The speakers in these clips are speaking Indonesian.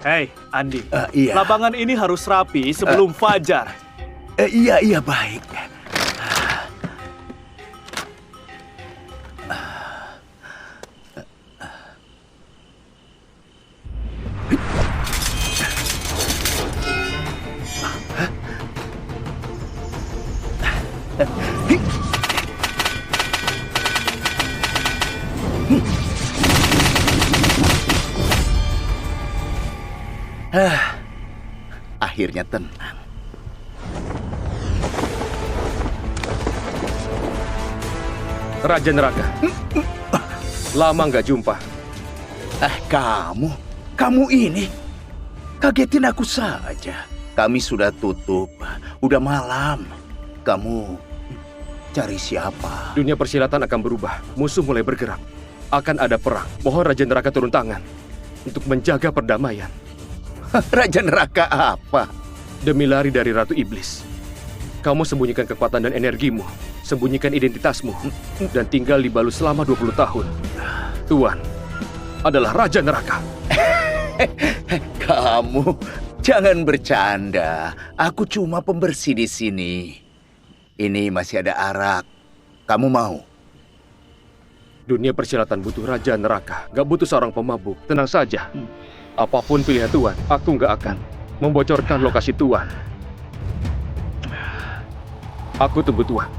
Hei, Andi. Iya. Lapangan ini harus rapi sebelum fajar. Iya, baik. Akhirnya tenang. Raja Neraka. Lama nggak jumpa. Kamu ini kagetin aku saja. Kami sudah tutup, udah malam. Kamu cari siapa? Dunia persilatan akan berubah. Musuh mulai bergerak. Akan ada perang. Mohon Raja Neraka turun tangan untuk menjaga perdamaian. Raja Neraka apa? Demi lari dari Ratu Iblis, kamu sembunyikan kekuatan dan energimu, sembunyikan identitasmu, dan tinggal di Balu selama 20 tahun. Tuan adalah Raja Neraka. Kamu jangan bercanda. Aku cuma pembersih di sini. Ini masih ada arak. Kamu mau? Dunia persilatan butuh Raja Neraka, gak butuh seorang pemabuk. Tenang saja. Apapun pilihan Tuan, aku nggak akan membocorkan lokasi Tuan. Aku tunggu Tuan.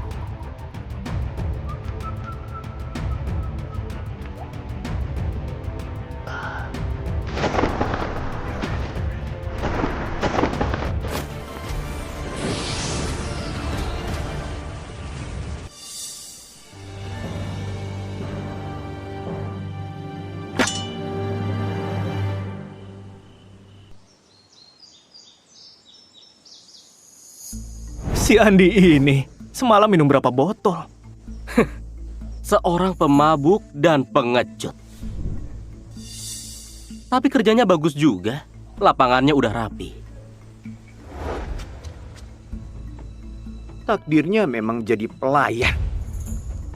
Si Andi ini semalam minum berapa botol? Seorang pemabuk dan pengecut. Tapi kerjanya bagus juga. Lapangannya udah rapi. Takdirnya memang jadi pelayan.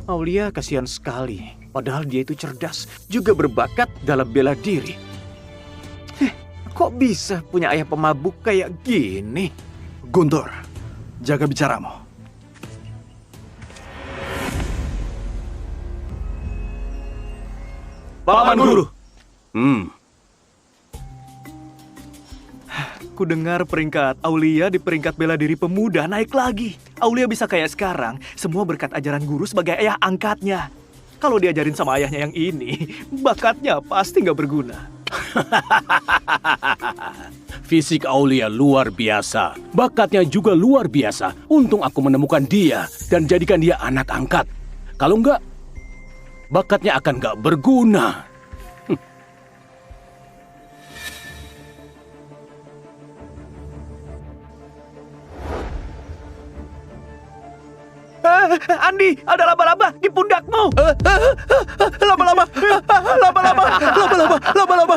Aulia kasihan sekali. Padahal dia itu cerdas, juga berbakat dalam bela diri. Kok bisa punya ayah pemabuk kayak gini? Guntur, jaga bicaramu. Paman Guru. Ku dengar peringkat Aulia di peringkat bela diri pemuda naik lagi. Aulia bisa kayak sekarang, semua berkat ajaran guru sebagai ayah angkatnya. Kalau diajarin sama ayahnya yang ini, bakatnya pasti nggak berguna. Fisik Aulia luar biasa, bakatnya juga luar biasa. Untung aku menemukan dia dan jadikan dia anak angkat. Kalau enggak, bakatnya akan enggak berguna. Andi, ada laba-laba di pundakmu. Laba-laba, laba-laba, laba-laba, laba-laba.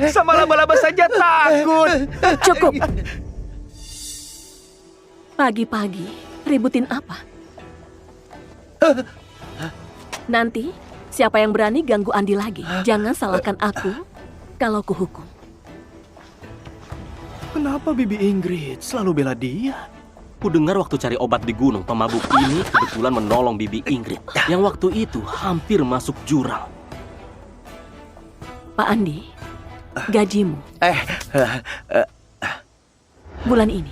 Sama laba-laba saja takut. Cukup. Pagi-pagi, ributin apa? Nanti, siapa yang berani ganggu Andi lagi? Jangan salahkan aku kalau kuhukum. Kenapa Bibi Ingrid selalu bela dia? Ku dengar waktu cari obat di gunung, pemabuk ini kebetulan menolong Bibi Ingrid. Yang waktu itu hampir masuk jurang. Pak Andi, gajimu bulan ini.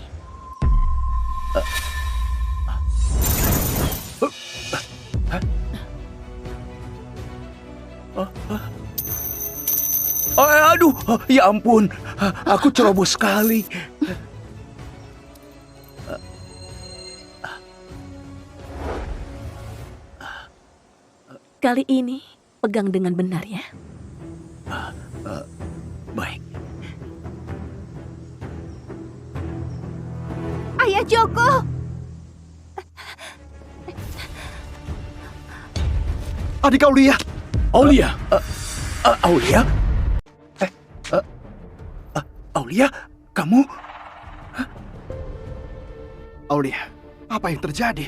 Aduh, ya ampun. Aku ceroboh sekali. Kali ini, pegang dengan benar ya. Baik. Ayah Joko! Adik Aulia! Aulia, Aulia? Aulia, kamu? Aulia, apa yang terjadi?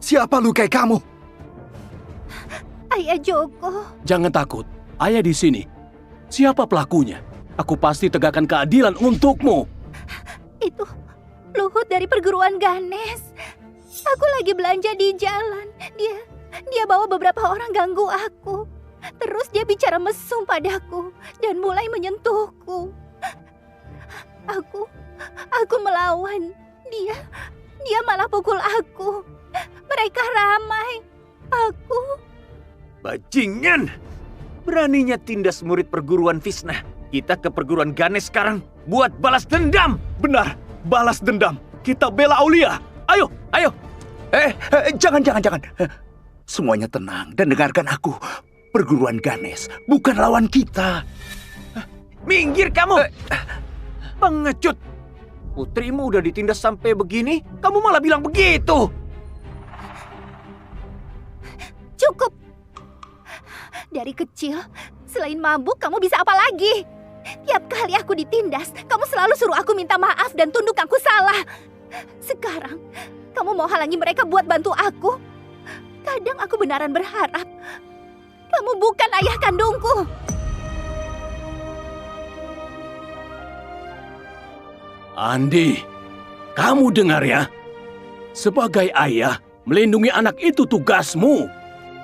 Siapa lukai kamu? Ayah Joko. jangan takut. Ayah di sini. Siapa pelakunya? Aku pasti tegakkan keadilan untukmu. Itu Luhut dari perguruan Ganes. Aku lagi belanja di jalan. Dia bawa beberapa orang ganggu aku. Terus dia bicara mesum padaku dan mulai menyentuhku. Aku melawan. Dia malah pukul aku. Mereka ramai. Bajingan! Beraninya tindas murid perguruan Visna. Kita ke perguruan Ganes sekarang buat balas dendam. Benar, balas dendam. Kita bela Aulia. Ayo, ayo. Jangan. Semuanya tenang dan dengarkan aku. Perguruan Ganes bukan lawan kita. Minggir kamu! Pengecut! Putrimu udah ditindas sampai begini, kamu malah bilang begitu! Cukup. Dari kecil, selain mabuk, kamu bisa apa lagi? Tiap kali aku ditindas, kamu selalu suruh aku minta maaf dan tunduk aku salah. Sekarang, kamu mau halangi mereka buat bantu aku? Kadang aku benaran berharap kamu bukan ayah kandungku. Andi, kamu dengar ya? Sebagai ayah, melindungi anak itu tugasmu.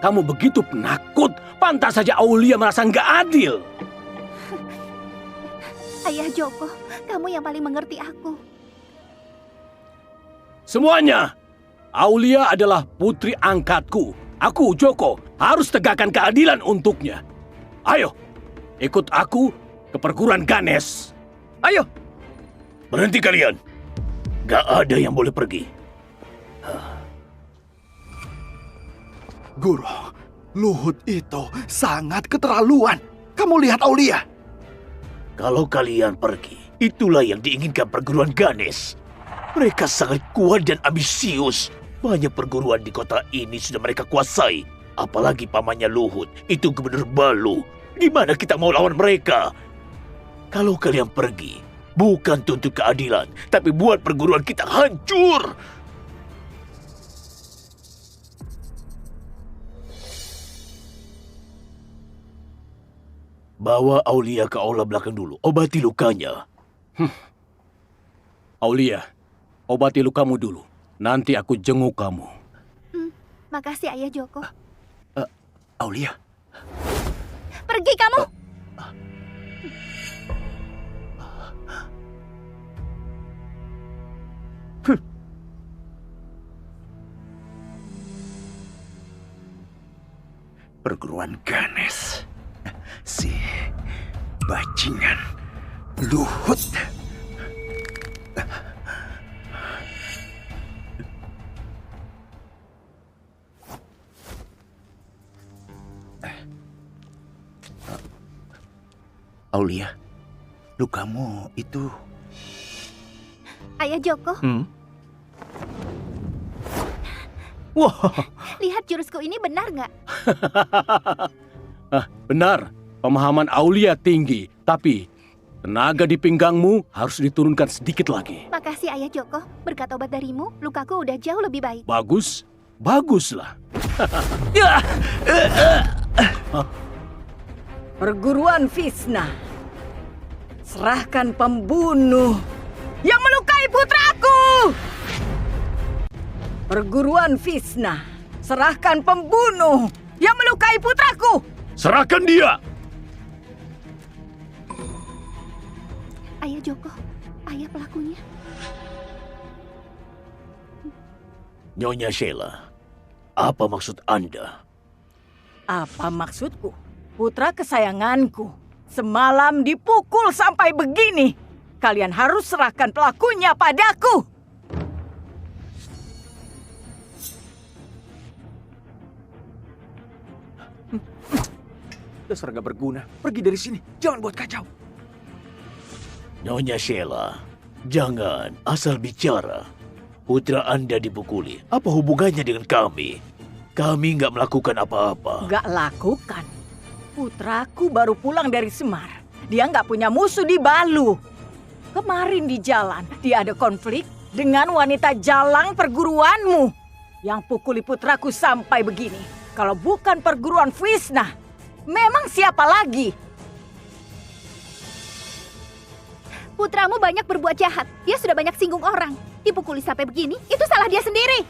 Kamu begitu penakut, pantas saja Aulia merasa nggak adil. Ayah Joko, kamu yang paling mengerti aku. Semuanya, Aulia adalah putri angkatku. Aku, Joko, harus tegakkan keadilan untuknya. Ayo, ikut aku ke perguruan Ganes. Ayo! Berhenti kalian. Gak ada yang boleh pergi. Guru, Luhut itu sangat keterlaluan. Kamu lihat Aulia. Kalau kalian pergi, itulah yang diinginkan perguruan Ganes. Mereka sangat kuat dan ambisius. Banyak perguruan di kota ini sudah mereka kuasai. Apalagi pamannya Luhut, itu gubernur Balu. Gimana kita mau lawan mereka? Kalau kalian pergi, bukan tuntut keadilan, tapi buat perguruan kita hancur. Bawa Aulia ke aula belakang dulu. Obati lukanya. Aulia, obati lukamu dulu. Nanti aku jenguk kamu. Makasih Ayah Joko. Aulia. Pergi kamu. Perguruan Ganes. Si bajingan Luhut. Aulia, lukamu itu... Ayah Joko, Wah, lihat jurusku ini benar nggak? benar. Pemahaman Aulia tinggi, tapi tenaga di pinggangmu harus diturunkan sedikit lagi. Makasih Ayah Joko, berkat obat darimu, lukaku udah jauh lebih baik. Bagus, baguslah. Perguruan Visna, serahkan pembunuh yang melukai putraku. Perguruan Visna, serahkan pembunuh yang melukai putraku. Serahkan dia. Ayah Joko, ayah pelakunya. Nyonya Sheila, apa maksud Anda? Apa maksudku? Putra kesayanganku semalam dipukul sampai begini. Kalian harus serahkan pelakunya padaku. Dasar gak berguna. Pergi dari sini. Jangan buat kacau. Nyonya Sheila, jangan asal bicara. Putra Anda dipukuli. Apa hubungannya dengan kami? Kami nggak melakukan apa-apa. Gak lakukan. Putraku baru pulang dari Semar. Dia nggak punya musuh di Balu. Kemarin di jalan, dia ada konflik dengan wanita jalang perguruanmu. Yang pukuli putraku sampai begini. Kalau bukan perguruan Visna, memang siapa lagi? Putramu banyak berbuat jahat. Dia sudah banyak singgung orang. Dipukuli sampai begini, itu salah dia sendiri.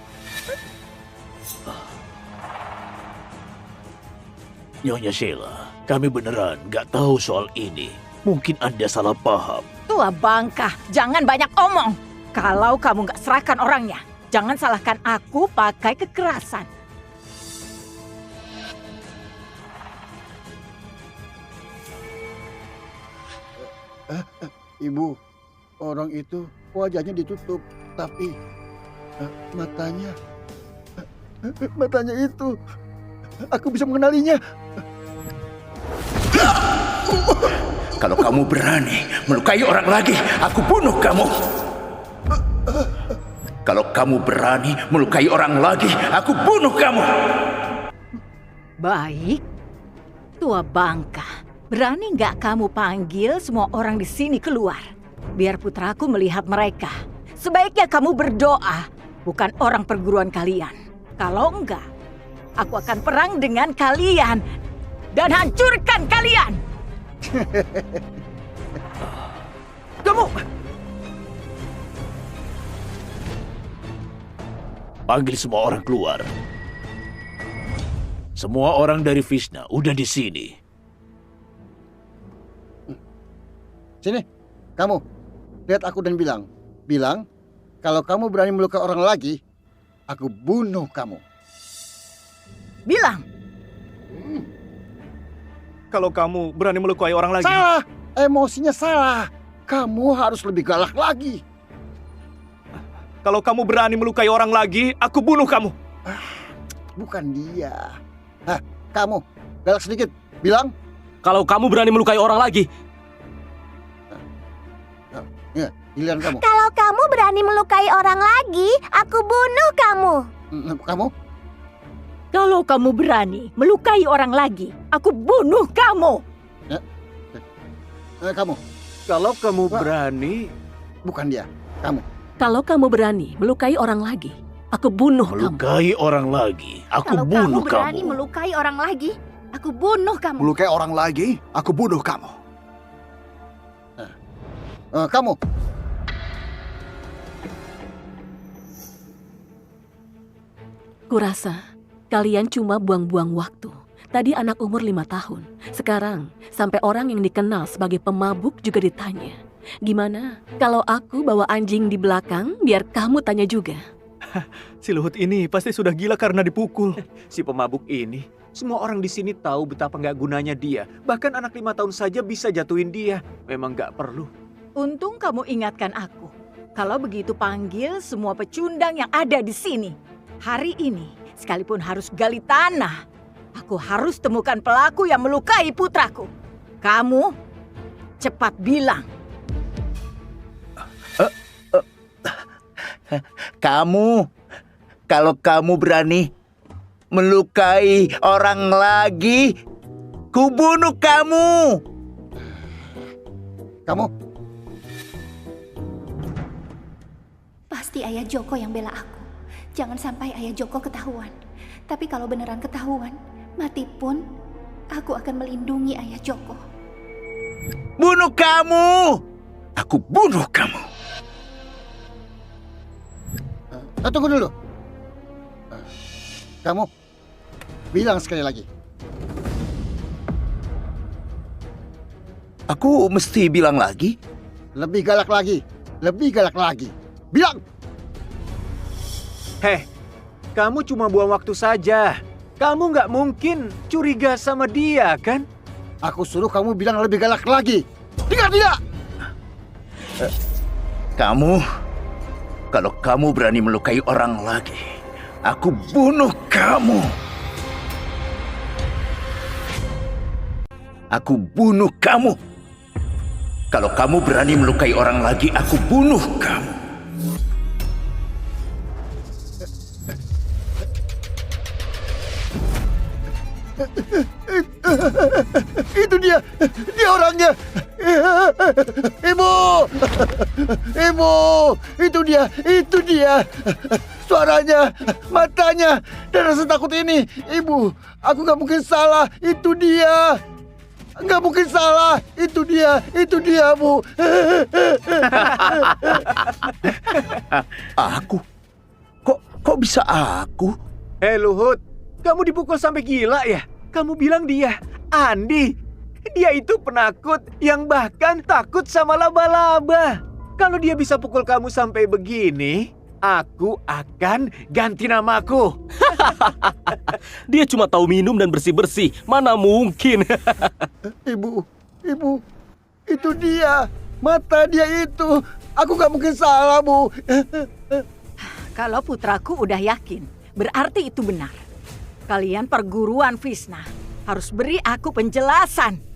Nyonya Sheila, kami beneran nggak tahu soal ini. Mungkin Anda salah paham. Tua bangka, jangan banyak omong. Kalau kamu nggak serahkan orangnya, jangan salahkan aku pakai kekerasan. Ibu, orang itu wajahnya ditutup, tapi matanya itu, aku bisa mengenalinya. Kalau kamu berani melukai orang lagi, aku bunuh kamu. Kalau kamu berani melukai orang lagi, aku bunuh kamu. Baik, tua bangka. Berani nggak kamu panggil semua orang di sini keluar? Biar putraku melihat mereka. Sebaiknya kamu berdoa, bukan orang perguruan kalian. Kalau enggak, aku akan perang dengan kalian dan hancurkan kalian. Kamu! Panggil semua orang keluar. Semua orang dari Vishna udah di sini. Sini, kamu. Lihat aku dan bilang. Bilang, kalau kamu berani melukai orang lagi, aku bunuh kamu. Bilang. Kalau kamu berani melukai orang lagi... Salah! Emosinya salah. Kamu harus lebih galak lagi. Kalau kamu berani melukai orang lagi, aku bunuh kamu. Bukan dia. Kamu. Galak sedikit. Bilang. Kalau kamu berani melukai orang lagi, Ya, giliran kamu. Kalau kamu berani melukai orang lagi, aku bunuh kamu. Kamu? Kalau kamu berani melukai orang lagi, aku bunuh kamu. Kamu. Kalau kamu berani... Bukan dia. Kamu. Kalau kamu berani melukai orang lagi, aku bunuh kamu. Melukai orang lagi, aku Kalau bunuh kamu berani kamu. melukai orang lagi, aku bunuh kamu. Melukai orang lagi, aku bunuh kamu. Kamu. Kurasa kalian cuma buang-buang waktu. Tadi anak umur 5 tahun. Sekarang sampai orang yang dikenal sebagai pemabuk juga ditanya. Gimana kalau aku bawa anjing di belakang biar kamu tanya juga? Si Luhut ini pasti sudah gila karena dipukul. Si pemabuk ini, semua orang di sini tahu betapa nggak gunanya dia. Bahkan anak 5 tahun saja bisa jatuhin dia. Memang nggak perlu. Untung kamu ingatkan aku. Kalau begitu panggil semua pecundang yang ada di sini. Hari ini, sekalipun harus gali tanah, aku harus temukan pelaku yang melukai putraku. Kamu cepat bilang. Kalau kamu berani melukai orang lagi, ku bunuh kamu. Kamu. Pasti Ayah Joko yang bela aku. Jangan sampai Ayah Joko ketahuan. Tapi kalau beneran ketahuan, mati pun aku akan melindungi Ayah Joko. Bunuh kamu. Aku bunuh kamu. Tunggu dulu. Kamu bilang sekali lagi. Aku mesti bilang lagi? Lebih galak lagi. Lebih galak lagi. Bilang. Heh, kamu cuma buang waktu saja. Kamu nggak mungkin curiga sama dia, kan? Aku suruh kamu bilang lebih galak lagi. Dengar tidak? Kalau kamu berani melukai orang lagi, aku bunuh kamu. Aku bunuh kamu. Kalau kamu berani melukai orang lagi, aku bunuh kamu. Itu dia orangnya. Ibu, itu dia. Suaranya, matanya, dan rasa takut ini. Ibu, aku gak mungkin salah. Itu dia. Nggak mungkin salah. Itu dia, Bu. Aku? Kok bisa aku? Luhut, kamu dipukul sampai gila ya? Kamu bilang dia, Andi. Dia itu penakut yang bahkan takut sama laba-laba. Kalau dia bisa pukul kamu sampai begini, aku akan ganti namaku. Dia cuma tahu minum dan bersih-bersih. Mana mungkin? Ibu, itu dia. Mata dia itu. Aku nggak mungkin salah, Bu. Kalau putraku udah yakin, berarti itu benar. Kalian perguruan Visna harus beri aku penjelasan.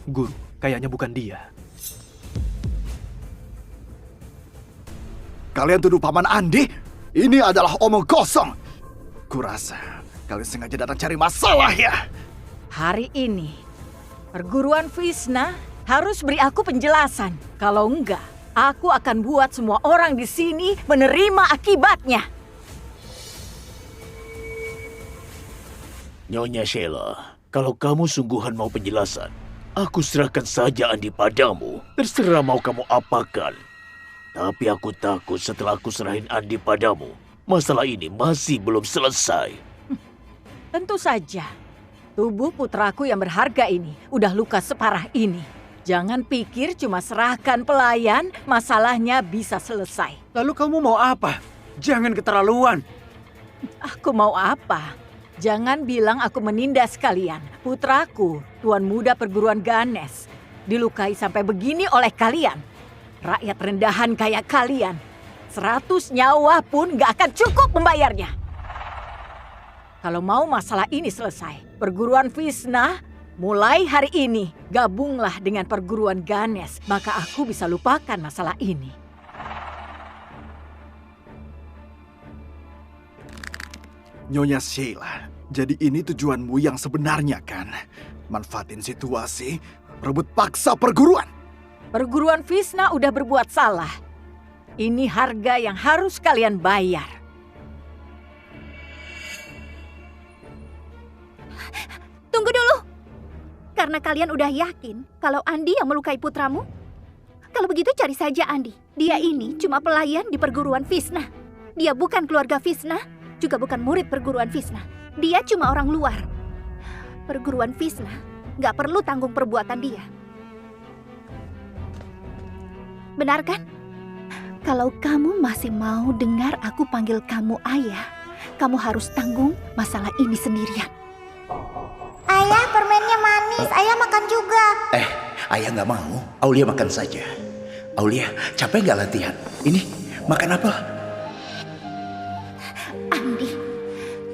Guru, kayaknya bukan dia. Kalian tuduh Paman Andi? Ini adalah omong kosong. Kurasa kalian sengaja datang cari masalah ya. Hari ini, perguruan Visna harus beri aku penjelasan. Kalau enggak, aku akan buat semua orang di sini menerima akibatnya. Nyonya Sheila, kalau kamu sungguhan mau penjelasan, aku serahkan saja Andi padamu. Terserah mau kamu apakan. Tapi aku takut setelah aku serahin Andi padamu, masalah ini masih belum selesai. Tentu saja. Tubuh putraku yang berharga ini udah luka separah ini. Jangan pikir cuma serahkan pelayan, masalahnya bisa selesai. Lalu kamu mau apa? Jangan keterlaluan. Aku mau apa? Jangan bilang aku menindas kalian. Putraku, Tuan Muda Perguruan Ganes, dilukai sampai begini oleh kalian. Rakyat rendahan kayak kalian, 100 nyawa pun gak akan cukup membayarnya. Kalau mau masalah ini selesai, perguruan Visna mulai hari ini gabunglah dengan perguruan Ganes, maka aku bisa lupakan masalah ini. Nyonya Sheila, jadi ini tujuanmu yang sebenarnya kan? Manfaatin situasi, rebut paksa perguruan. Perguruan Visna udah berbuat salah. Ini harga yang harus kalian bayar. Tunggu dulu. Karena kalian udah yakin kalau Andi yang melukai putramu? Kalau begitu cari saja Andi. Dia ini cuma pelayan di perguruan Visna. Dia bukan keluarga Visna, juga bukan murid perguruan Visna. Dia cuma orang luar. Perguruan Visna nggak perlu tanggung perbuatan dia. Benar kan? Kalau kamu masih mau dengar aku panggil kamu ayah, kamu harus tanggung masalah ini sendirian. Ayah, permennya manis. Ayah makan juga. Ayah nggak mau. Aulia makan saja. Aulia, capek nggak latihan? Ini, makan apa? Andi,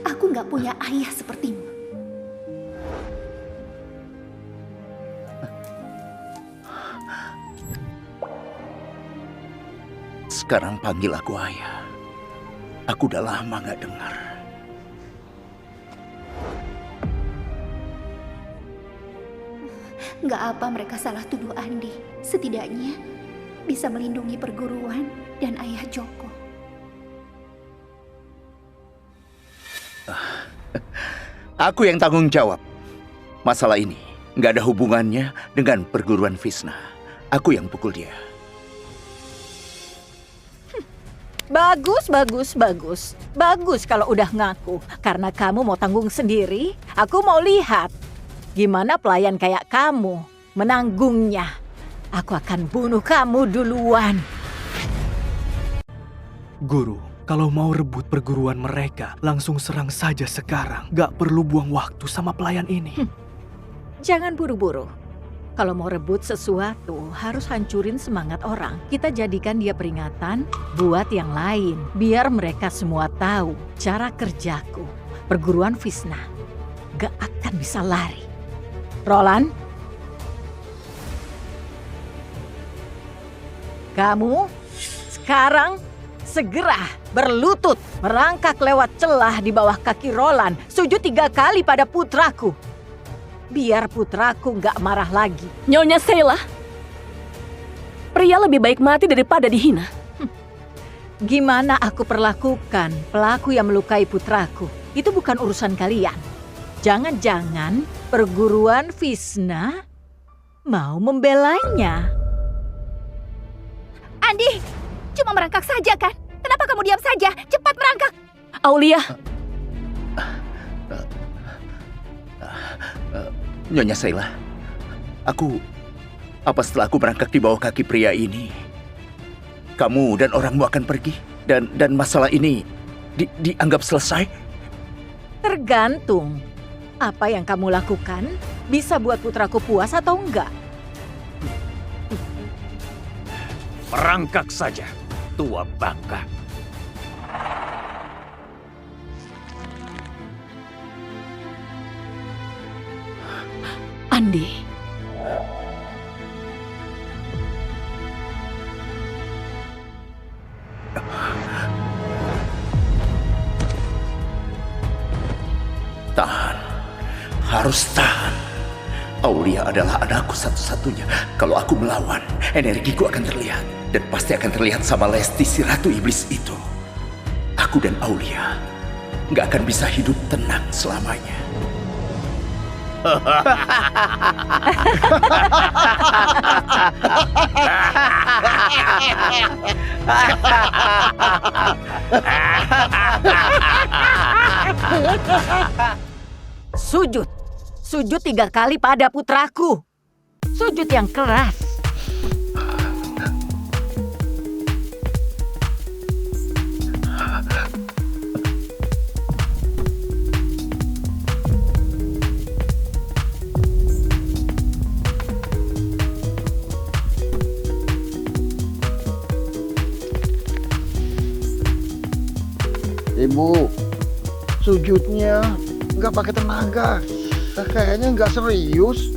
aku nggak punya ayah sepertimu. Sekarang panggil aku ayah. Aku udah lama nggak dengar. Nggak apa mereka salah tuduh Andi. Setidaknya bisa melindungi perguruan dan ayah Joko. Aku yang tanggung jawab. Masalah ini nggak ada hubungannya dengan perguruan Visna. Aku yang pukul dia. Bagus, bagus, bagus. Bagus kalau udah ngaku. Karena kamu mau tanggung sendiri, aku mau lihat gimana pelayan kayak kamu menanggungnya. Aku akan bunuh kamu duluan. Guru, kalau mau rebut perguruan mereka, langsung serang saja sekarang. Gak perlu buang waktu sama pelayan ini. Jangan buru-buru. Kalau mau rebut sesuatu, harus hancurin semangat orang. Kita jadikan dia peringatan buat yang lain. Biar mereka semua tahu cara kerjaku. Perguruan Visna gak akan bisa lari. Roland, kamu sekarang segera berlutut, merangkak lewat celah di bawah kaki Roland, sujud 3 kali pada putraku. Biar putraku gak marah lagi. Nyonya Sheila, pria lebih baik mati daripada dihina. Gimana aku perlakukan pelaku yang melukai putraku, itu bukan urusan kalian. Jangan-jangan perguruan Visna mau membelanya. Andi, cuma merangkak saja kan? Kenapa kamu diam saja? Cepat merangkak. Aulia, Nyonya Sheila, apa setelah aku merangkak di bawah kaki pria ini, kamu dan orangmu akan pergi dan masalah ini dianggap selesai? Tergantung. Apa yang kamu lakukan bisa buat putraku puas atau enggak. Merangkak saja, tua bangka. Andi. Tahan. Harus tahan. Aulia adalah anakku satu-satunya. Kalau aku melawan, energiku akan terlihat. Dan pasti akan terlihat sama Lesti si Ratu Iblis itu. Aku dan Aulia nggak akan bisa hidup tenang selamanya. Sujud. Sujud 3 kali pada putraku. Sujud yang keras. Ibu, sujudnya nggak pakai tenaga. Kayaknya nggak serius.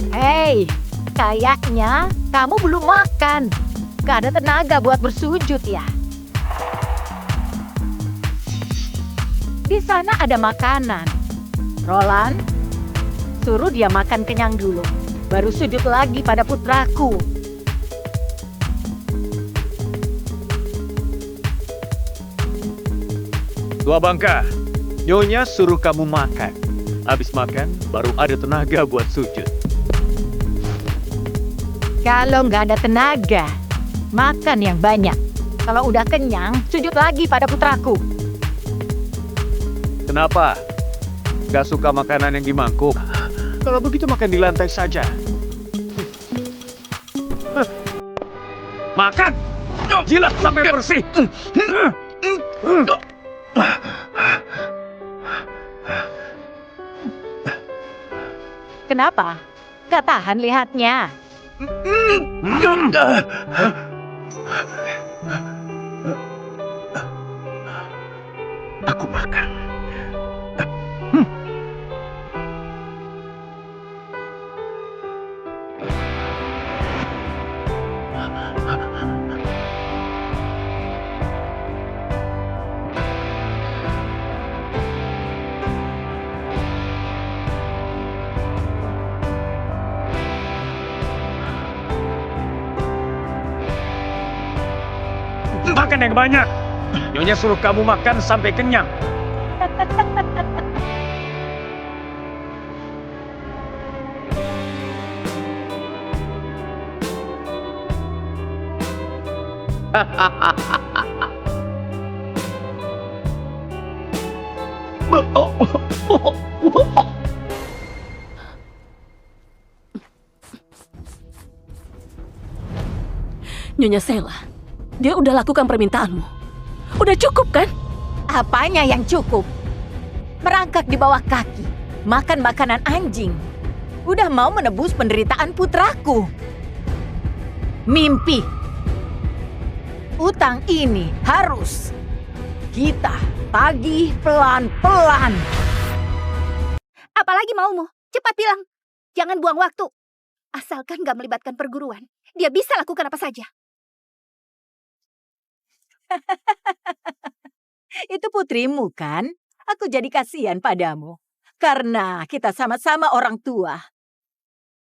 Hei, kayaknya kamu belum makan. Gak ada tenaga buat bersujud ya. Di sana ada makanan. Roland, suruh dia makan kenyang dulu. Baru sujud lagi pada putraku. Tua bangka, Nyonya suruh kamu makan. Habis makan, baru ada tenaga buat sujud. Kalau nggak ada tenaga, makan yang banyak. Kalau udah kenyang, sujud lagi pada putraku. Kenapa? Gak suka makanan yang di mangkuk? Kalau begitu makan di lantai saja. Makan! Jilat sampai bersih! Kenapa? Gak tahan lihatnya. Aku makan. Makan yang banyak! Nyonya suruh kamu makan sampai kenyang. Nyonya Sheila, dia udah lakukan permintaanmu. Udah cukup kan? Apanya yang cukup? Merangkak di bawah kaki, makan makanan anjing. Udah mau menebus penderitaan putraku. Mimpi. Utang ini harus kita tagih pelan-pelan. Apalagi maumu? Cepat bilang. Jangan buang waktu. Asalkan gak melibatkan perguruan, dia bisa lakukan apa saja. Itu putrimu kan? Aku jadi kasihan padamu. Karena kita sama-sama orang tua.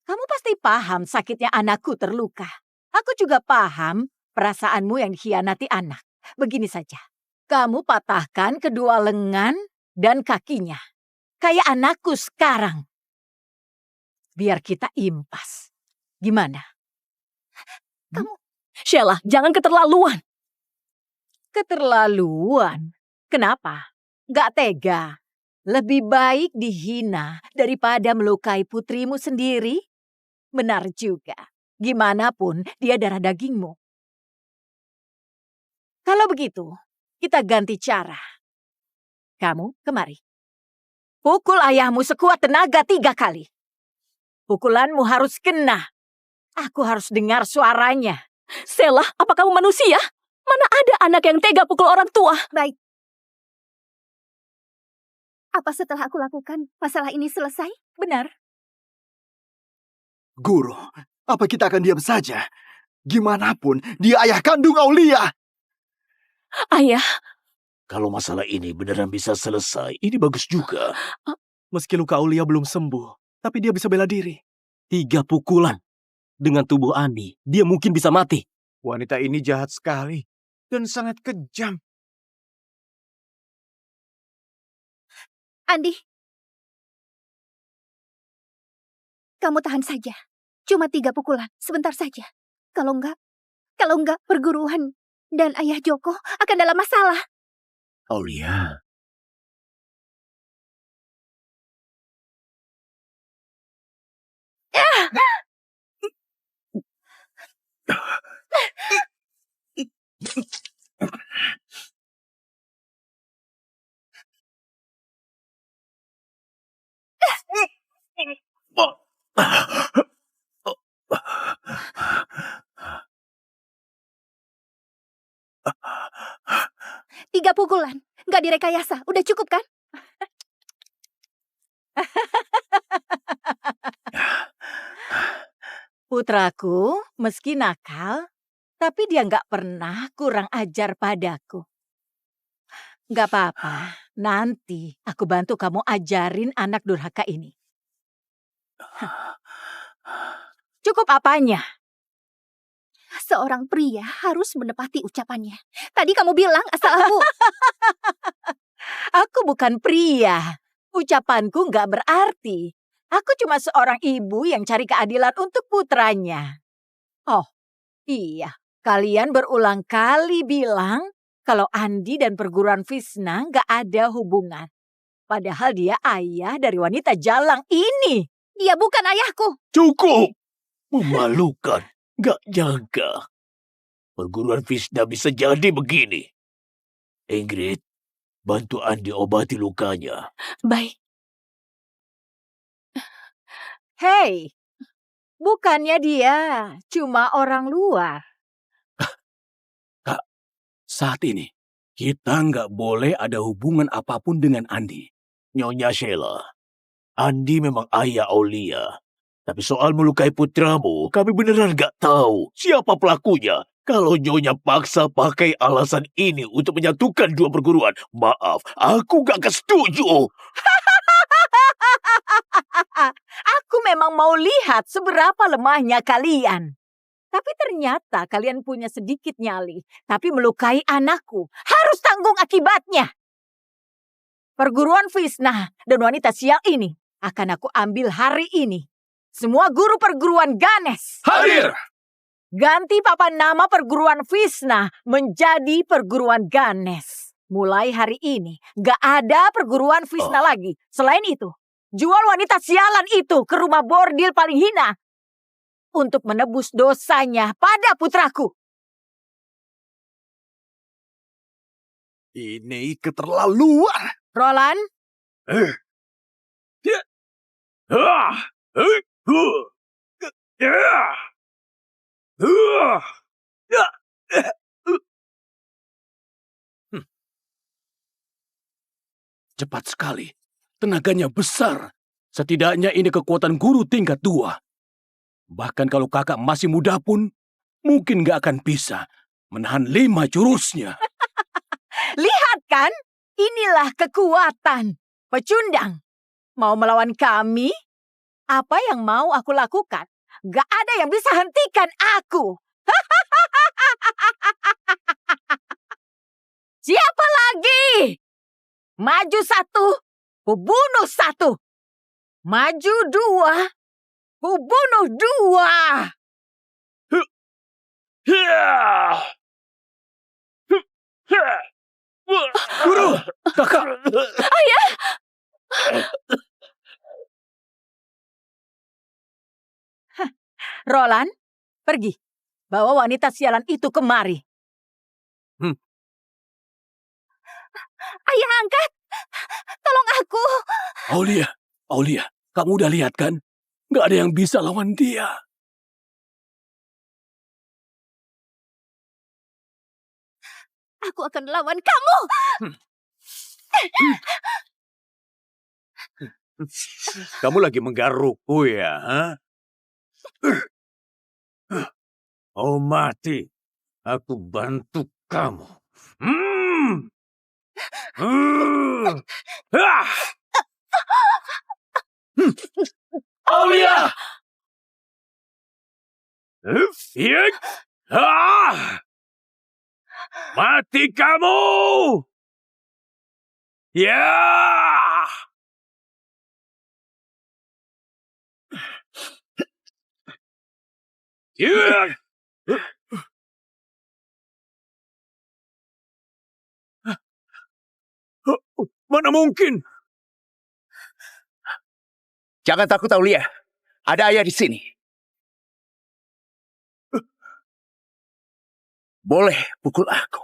Kamu pasti paham sakitnya anakku terluka. Aku juga paham perasaanmu yang dikhianati anak. Begini saja. Kamu patahkan kedua lengan dan kakinya. kayak anakku sekarang. Biar kita impas. Gimana? Sheila, jangan keterlaluan. Keterlaluan? Kenapa? Gak tega. Lebih baik dihina daripada melukai putrimu sendiri. Benar juga. Gimana pun dia darah dagingmu. Kalau begitu, kita ganti cara. Kamu kemari. Pukul ayahmu sekuat tenaga 3 kali. Pukulanmu harus kena. Aku harus dengar suaranya. Sheila, apa kamu manusia? Mana ada anak yang tega pukul orang tua? Baik. Apa setelah aku lakukan, masalah ini selesai? Benar. Guru, apa kita akan diam saja? Gimana pun, dia ayah kandung Aulia. Ayah, Kalau masalah ini beneran bisa selesai, ini bagus juga. Meski luka Aulia belum sembuh, tapi dia bisa bela diri. 3 pukulan. Dengan tubuh Andi, dia mungkin bisa mati. Wanita ini jahat sekali dan sangat kejam. Andi, kamu tahan saja. Cuma 3 pukulan, sebentar saja. Kalau enggak perguruan dan ayah Joko akan dalam masalah. Aulia. Tiga pukulan, nggak direkayasa. Udah cukup kan? Putraku, meski nakal, tapi dia nggak pernah kurang ajar padaku. Nggak apa-apa, nanti aku bantu kamu ajarin anak durhaka ini. Cukup apanya? Seorang pria harus menepati ucapannya. Tadi kamu bilang asal aku... Aku bukan pria. Ucapanku nggak berarti. Aku cuma seorang ibu yang cari keadilan untuk putranya. Oh, iya. Kalian berulang kali bilang kalau Andi dan perguruan Visna nggak ada hubungan. Padahal dia ayah dari wanita jalang ini. Dia bukan ayahku. Cukup! Memalukan. Gak nyangka. Perguruan Visna bisa jadi begini. Ingrid, bantu Andi obati lukanya. baik. Hei, bukannya dia cuma orang luar. Kak, saat ini kita nggak boleh ada hubungan apapun dengan Andi. Nyonya Sheila, Andi memang ayah Aulia. Tapi soal melukai putramu, kami beneran nggak tahu siapa pelakunya. Kalau Nyonya paksa pakai alasan ini untuk menyatukan 2 perguruan, maaf, aku nggak setuju. Aku memang mau lihat seberapa lemahnya kalian. Tapi ternyata kalian punya sedikit nyali. Tapi melukai anakku harus tanggung akibatnya. Perguruan Visna dan wanita sial ini akan aku ambil hari ini. Semua guru perguruan Ganes. Hadir! Ganti papan nama perguruan Visna menjadi perguruan Ganes. Mulai hari ini gak ada perguruan Visna lagi. Selain itu, jual wanita sialan itu ke rumah bordil paling hina untuk menebus dosanya pada putraku. Ini keterlaluan. Roland, Cepat sekali. Tenaganya besar. Setidaknya ini kekuatan guru tingkat 2. Bahkan kalau kakak masih muda pun, mungkin gak akan bisa menahan 5 jurusnya. lihat kan? Inilah kekuatan. Pecundang, mau melawan kami? Apa yang mau aku lakukan? Gak ada yang bisa hentikan aku. Siapa lagi? Maju 1, Kubunuh 1. Maju 2. Kubunuh 2. Guru, kakak. Ayah! Roland, pergi. Bawa wanita sialan itu kemari. Ayah angkat! Tolong aku! Aulia, kamu udah lihat kan? Nggak ada yang bisa lawan dia. Aku akan lawan kamu! Kamu lagi menggarukku ya? Hah? Oh mati, aku bantu kamu. Aulia! Mati kamu! Ya! Mana mungkin? Jangan takut, Aulia. Ada ayah di sini. Boleh pukul aku,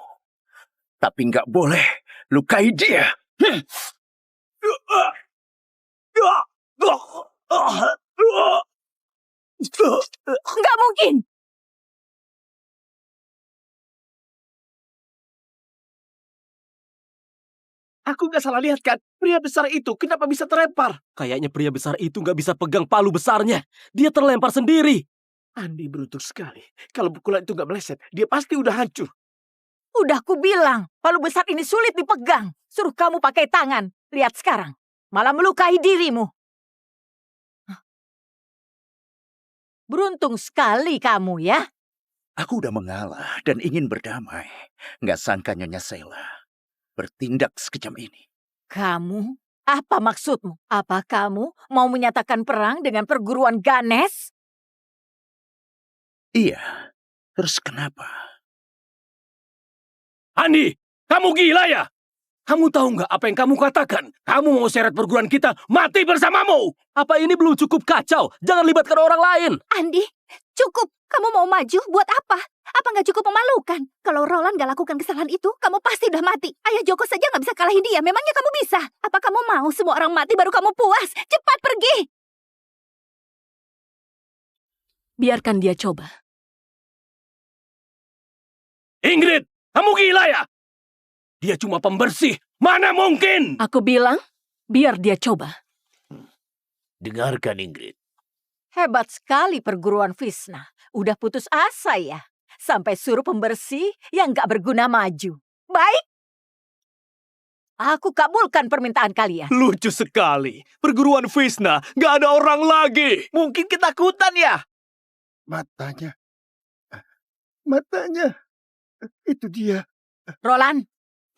tapi nggak boleh lukai dia. Nggak mungkin. Aku nggak salah lihat kan? Pria besar itu kenapa bisa terlempar? Kayaknya pria besar itu nggak bisa pegang palu besarnya. Dia terlempar sendiri. Andi beruntung sekali. Kalau pukulan itu nggak meleset, dia pasti udah hancur. Udah ku bilang, palu besar ini sulit dipegang. Suruh kamu pakai tangan. Lihat sekarang. Malah melukai dirimu. Beruntung sekali kamu ya. Aku udah mengalah dan ingin berdamai. Nggak sangka Nyonya Sheila bertindak sekejam ini. Kamu? Apa maksudmu? Apa kamu mau menyatakan perang dengan perguruan Ganes? Iya, terus kenapa? Andi, kamu gila ya? Kamu tahu nggak apa yang kamu katakan? Kamu mau seret perguruan kita mati bersamamu. Apa ini belum cukup kacau? Jangan libatkan orang lain. Andi, cukup. Kamu mau maju buat apa? Apa nggak cukup memalukan? Kalau Roland nggak lakukan kesalahan itu, kamu pasti udah mati. Ayah Joko saja nggak bisa kalahin dia. Memangnya kamu bisa? Apa kamu mau semua orang mati baru kamu puas? Cepat pergi! Biarkan dia coba. Ingrid, kamu gila ya? Dia cuma pembersih. Mana mungkin? Aku bilang, biar dia coba. Dengarkan, Ingrid. Hebat sekali perguruan Visna. Udah putus asa ya? Sampai suruh pembersih yang gak berguna maju. Baik. Aku kabulkan permintaan kalian. Lucu sekali. Perguruan Visna, nggak ada orang lagi. Mungkin ketakutan ya? Matanya. Itu dia. Roland,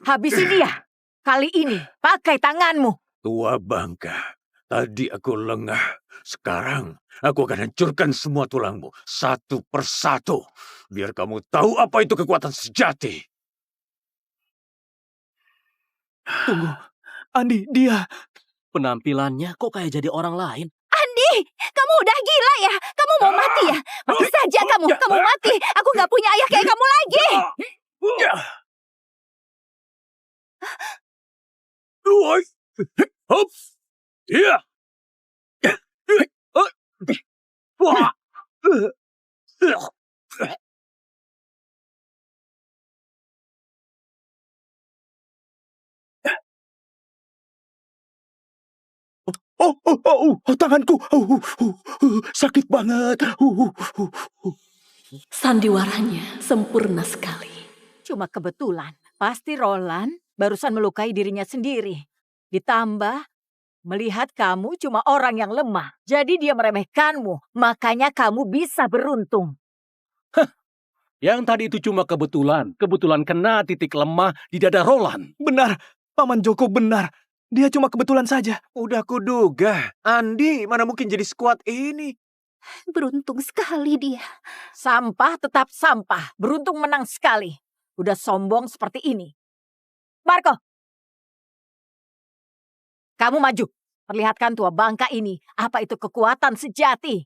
habisi dia. Kali ini pakai tanganmu. Tua bangka, tadi aku lengah. Sekarang aku akan hancurkan semua tulangmu satu persatu. Biar kamu tahu apa itu kekuatan sejati. Tunggu, Andi, dia. Penampilannya kok kayak jadi orang lain? Andi, kamu udah gila ya? Kamu mau mati ya? Mati saja kamu mati. Aku nggak punya ayah kayak kamu lagi. Iya. Tanganku. Sakit banget. Sandiwaranya sempurna sekali. Cuma kebetulan, pasti Roland barusan melukai dirinya sendiri. Ditambah, melihat kamu cuma orang yang lemah. Jadi dia meremehkanmu, makanya kamu bisa beruntung. Yang tadi itu cuma kebetulan. Kebetulan kena titik lemah di dada Roland. Benar, Paman Joko benar. Dia cuma kebetulan saja. Udah kuduga, Andi mana mungkin jadi sekuat ini. Beruntung sekali dia. Sampah tetap sampah. Beruntung menang sekali. Udah sombong seperti ini. Marco. Kamu maju. Perlihatkan tua bangka ini. Apa itu kekuatan sejati.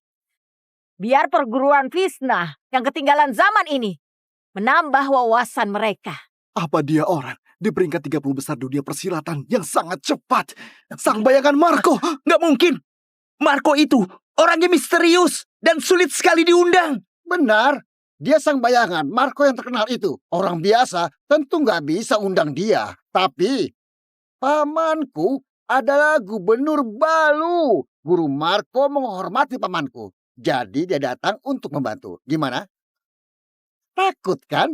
Biar perguruan Visna yang ketinggalan zaman ini menambah wawasan mereka. Apa dia orang di peringkat 30 besar dunia persilatan yang sangat cepat? Sang bayangan Marco. Nggak mungkin. Marco itu orangnya misterius dan sulit sekali diundang. Benar. Dia sang bayangan. Marco yang terkenal itu. Orang biasa tentu nggak bisa undang dia. Tapi pamanku adalah Gubernur Balu. Guru Marco menghormati pamanku. Jadi dia datang untuk membantu. Gimana? Takut kan?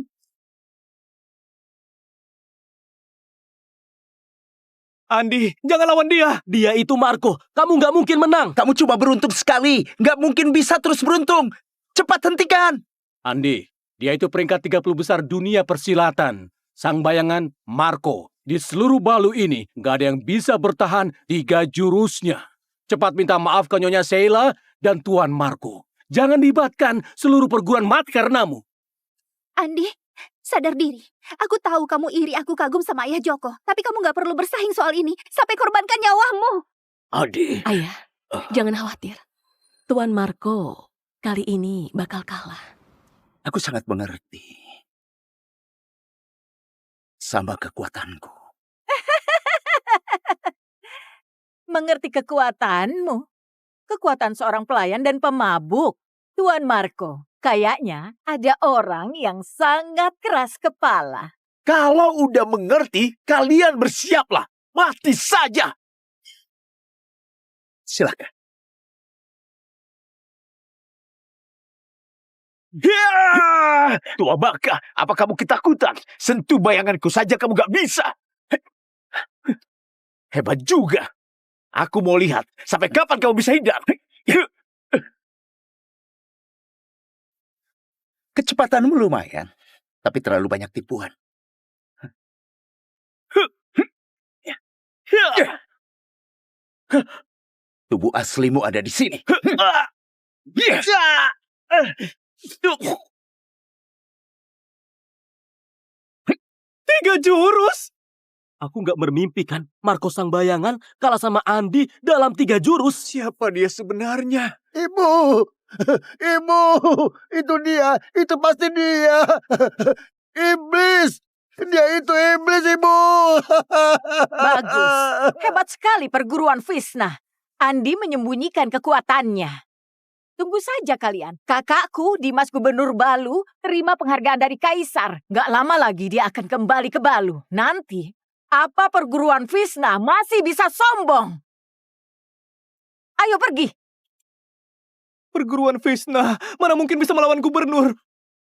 Andi, jangan lawan dia. Dia itu Marco. Kamu nggak mungkin menang. Kamu cuma beruntung sekali. Nggak mungkin bisa terus beruntung. Cepat hentikan. Andi, dia itu peringkat 30 besar dunia persilatan. Sang bayangan Marco. Di seluruh Balu ini, nggak ada yang bisa bertahan 3 jurusnya. Cepat minta maaf ke Nyonya Sheila dan Tuan Marco. Jangan libatkan seluruh perguruan mati karenamu. Andi, sadar diri. Aku tahu kamu iri, aku kagum sama Ayah Joko. Tapi kamu gak perlu bersaing soal ini. Sampai korbankan nyawamu. Adi. Ayah, jangan khawatir. Tuan Marco kali ini bakal kalah. Aku sangat mengerti. Sama kekuatanku. Mengerti kekuatanmu. Kekuatan seorang pelayan dan pemabuk. Tuan Marco, kayaknya ada orang yang sangat keras kepala. Kalau udah mengerti, kalian bersiaplah. Mati saja. Silakan. Ya! Tua bangka, apa kamu ketakutan? Sentuh bayanganku saja kamu gak bisa. Hebat juga. Aku mau lihat sampai kapan kamu bisa hindar. Kecepatanmu lumayan, tapi terlalu banyak tipuan. Tubuh aslimu ada di sini. 3 jurus? Aku nggak bermimpi kan, Marco sang bayangan kalah sama Andi dalam 3 jurus. Siapa dia sebenarnya? Ibu, ibu, itu dia, itu pasti dia. Iblis, dia itu iblis, ibu. Bagus, hebat sekali perguruan Visna. Andi menyembunyikan kekuatannya. Tunggu saja kalian. Kakakku, Dimas Gubernur Balu, terima penghargaan dari Kaisar. Gak lama lagi dia akan kembali ke Balu. Nanti, apa perguruan Visna masih bisa sombong? Ayo pergi. Perguruan Visna, mana mungkin bisa melawan gubernur?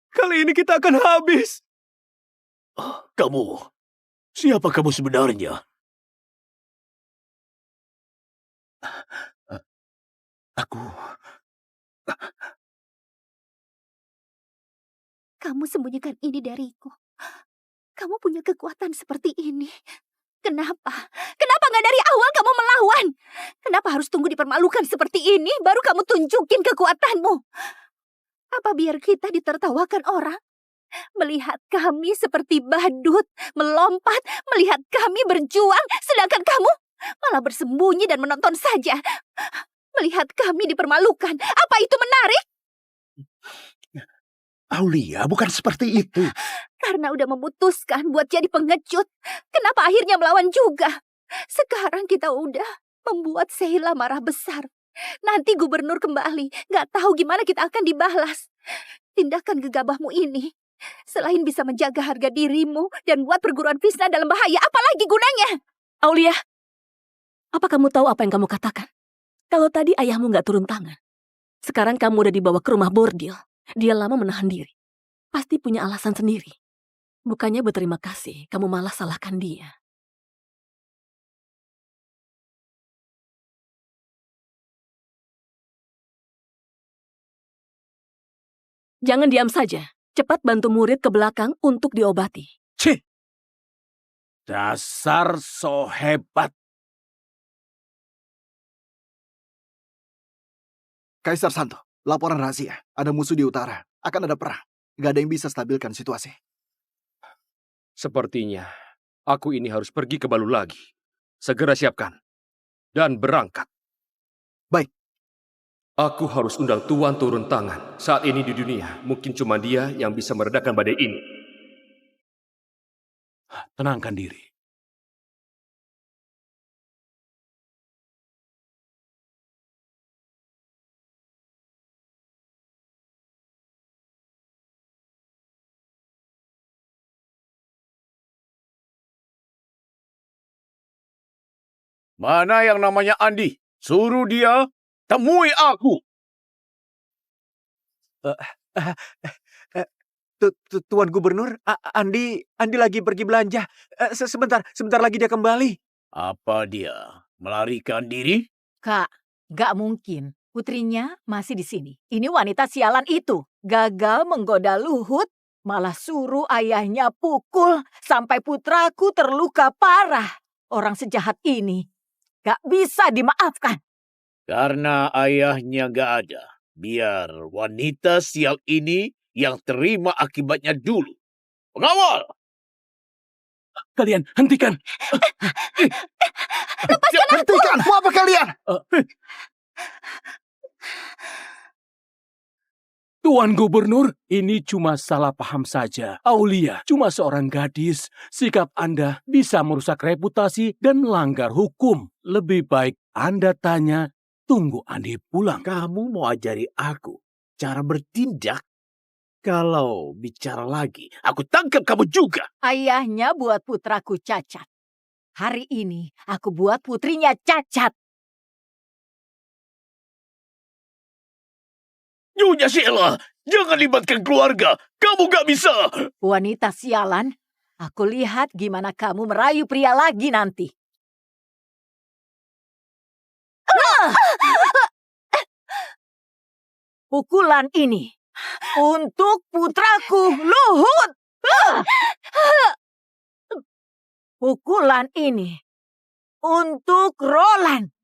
Kali ini kita akan habis. Kamu, siapa kamu sebenarnya? Aku... Kamu sembunyikan ini dariku. Kamu punya kekuatan seperti ini. Kenapa? Kenapa gak dari awal kamu melawan? Kenapa harus tunggu dipermalukan seperti ini baru kamu tunjukin kekuatanmu? Apa biar kita ditertawakan orang? Melihat kami seperti badut, melompat, melihat kami berjuang, sedangkan kamu malah bersembunyi dan menonton saja. Melihat kami dipermalukan, apa itu menarik? Aulia, bukan seperti itu. Karena udah memutuskan buat jadi pengecut, kenapa akhirnya melawan juga? Sekarang kita udah membuat Sheila marah besar. Nanti gubernur kembali, gak tahu gimana kita akan dibalas. Tindakan gegabahmu ini, selain bisa menjaga harga dirimu dan buat perguruan Visna dalam bahaya, apalagi gunanya? Aulia, apa kamu tahu apa yang kamu katakan? Kalau tadi ayahmu nggak turun tangan, sekarang kamu udah dibawa ke rumah bordil. Dia lama menahan diri. Pasti punya alasan sendiri. Bukannya berterima kasih, kamu malah salahkan dia. Jangan diam saja. Cepat bantu murid ke belakang untuk diobati. Cih! Dasar so hebat. Kaisar Santo, laporan rahasia. Ada musuh di utara. Akan ada perang. Gak ada yang bisa stabilkan situasi. Sepertinya aku ini harus pergi ke Balu lagi. Segera siapkan. Dan berangkat. Baik. Aku harus undang Tuan turun tangan. Saat ini di dunia, mungkin cuma dia yang bisa meredakan badai ini. Tenangkan diri. Mana yang namanya Andi? Suruh dia temui aku. Tuan Gubernur, Andi lagi pergi belanja. Sebentar lagi dia kembali. Apa dia? Melarikan diri? Kak, gak mungkin. Putrinya masih di sini. Ini wanita sialan itu. Gagal menggoda Luhut, malah suruh ayahnya pukul sampai putraku terluka parah. Orang sejahat ini gak bisa dimaafkan. Karena ayahnya gak ada. Biar wanita sial ini yang terima akibatnya dulu. Pengawal! Kalian hentikan. Lepaskan aku! Hentikan! Mau apa kalian? Tuan Gubernur, ini cuma salah paham saja. Aulia cuma seorang gadis. Sikap Anda bisa merusak reputasi dan melanggar hukum. Lebih baik Anda tanya, tunggu Andi pulang. Kamu mau ajari aku cara bertindak? Kalau bicara lagi, aku tangkap kamu juga. Ayahnya buat putraku cacat. Hari ini aku buat putrinya cacat. Nyonya Sheila, jangan libatkan keluarga. Kamu gak bisa. Wanita sialan, aku lihat gimana kamu merayu pria lagi nanti. Pukulan ini untuk putraku Luhut. Pukulan ini untuk Roland.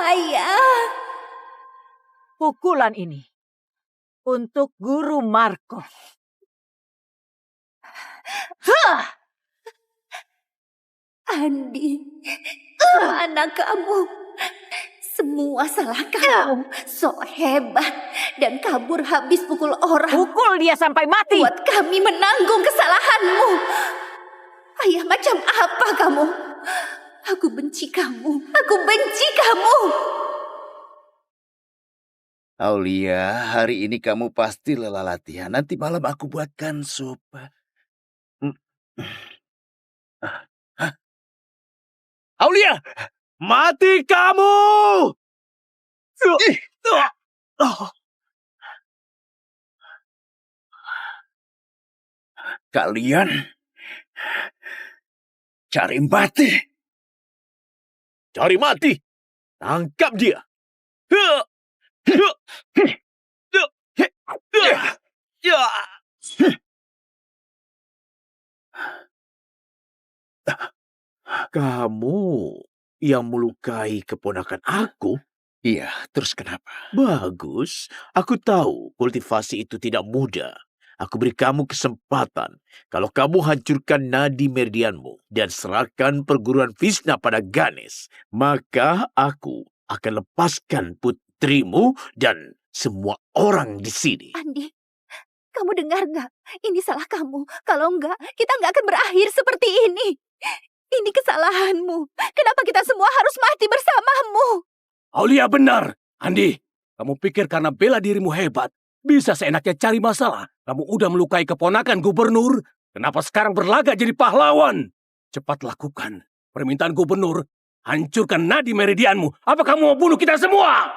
Ayah. Pukulan ini untuk Guru Marco. Andi, anak kamu. Semua salah kamu. Sok hebat dan kabur habis pukul orang. Pukul dia sampai mati. Buat kami menanggung kesalahanmu. Ayah, macam apa kamu? Aku benci kamu. Aku benci kamu. Aulia, hari ini kamu pasti lelah latihan. Nanti malam aku buatkan sup. Aulia, mati kamu! Kalian cari mati. Cari mati. Tangkap dia. Kamu yang melukai keponakan aku? Iya, terus kenapa? Bagus. Aku tahu kultivasi itu tidak mudah. Aku beri kamu kesempatan. Kalau kamu hancurkan nadi meridianmu dan serahkan perguruan Vishna pada Ganesh, maka aku akan lepaskan putrimu dan semua orang di sini. Andi, kamu dengar nggak? Ini salah kamu. Kalau enggak, kita nggak akan berakhir seperti ini. Ini kesalahanmu. Kenapa kita semua harus mati bersamamu? Aulia benar. Andi, kamu pikir karena bela dirimu hebat, bisa seenaknya cari masalah? Kamu udah melukai keponakan gubernur. Kenapa sekarang berlagak jadi pahlawan? Cepat lakukan permintaan gubernur. Hancurkan nadi meridianmu. Apa kamu mau bunuh kita semua?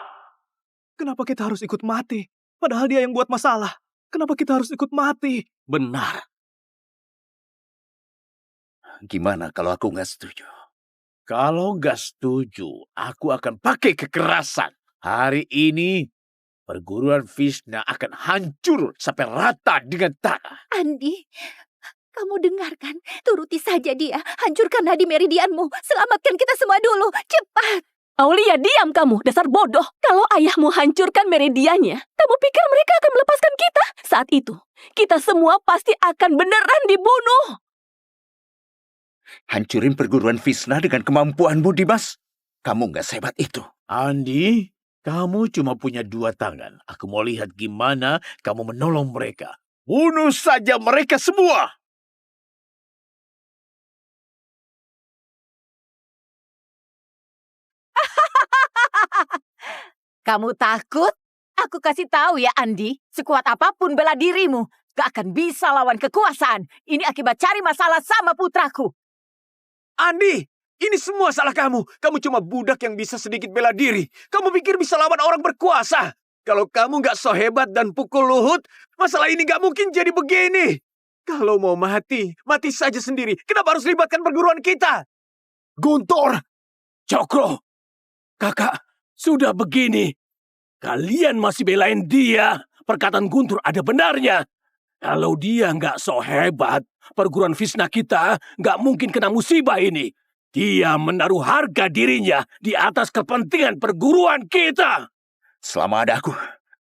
Kenapa kita harus ikut mati? Padahal dia yang buat masalah. Kenapa kita harus ikut mati? Benar. Gimana kalau aku nggak setuju? Kalau nggak setuju, aku akan pakai kekerasan. Hari ini perguruan Vishna akan hancur sampai rata dengan tanah. Andi, kamu dengarkan. Turuti saja dia. Hancurkan nadi meridianmu. Selamatkan kita semua dulu. Cepat. Aulia, diam kamu, dasar bodoh. Kalau ayahmu hancurkan meridiannya, kamu pikir mereka akan melepaskan kita? Saat itu, kita semua pasti akan beneran dibunuh. Hancurin perguruan Vishna dengan kemampuanmu, Dimas. Kamu nggak sehebat itu. Andi, kamu cuma punya 2 tangan. Aku mau lihat gimana kamu menolong mereka. Bunuh saja mereka semua! Kamu takut? Aku kasih tahu ya, Andi. Sekuat apapun bela dirimu, gak akan bisa lawan kekuasaan. Ini akibat cari masalah sama putraku. Andi, ini semua salah kamu. Kamu cuma budak yang bisa sedikit bela diri. Kamu pikir bisa lawan orang berkuasa? Kalau kamu nggak so hebat dan pukul Luhut, masalah ini nggak mungkin jadi begini. Kalau mau mati, mati saja sendiri. Kenapa harus libatkan perguruan kita? Guntur, Cokro, kakak, sudah begini. Kalian masih belain dia. Perkataan Guntur ada benarnya. Kalau dia nggak so hebat, perguruan Vishna kita nggak mungkin kena musibah ini. Dia menaruh harga dirinya di atas kepentingan perguruan kita. Selama ada aku,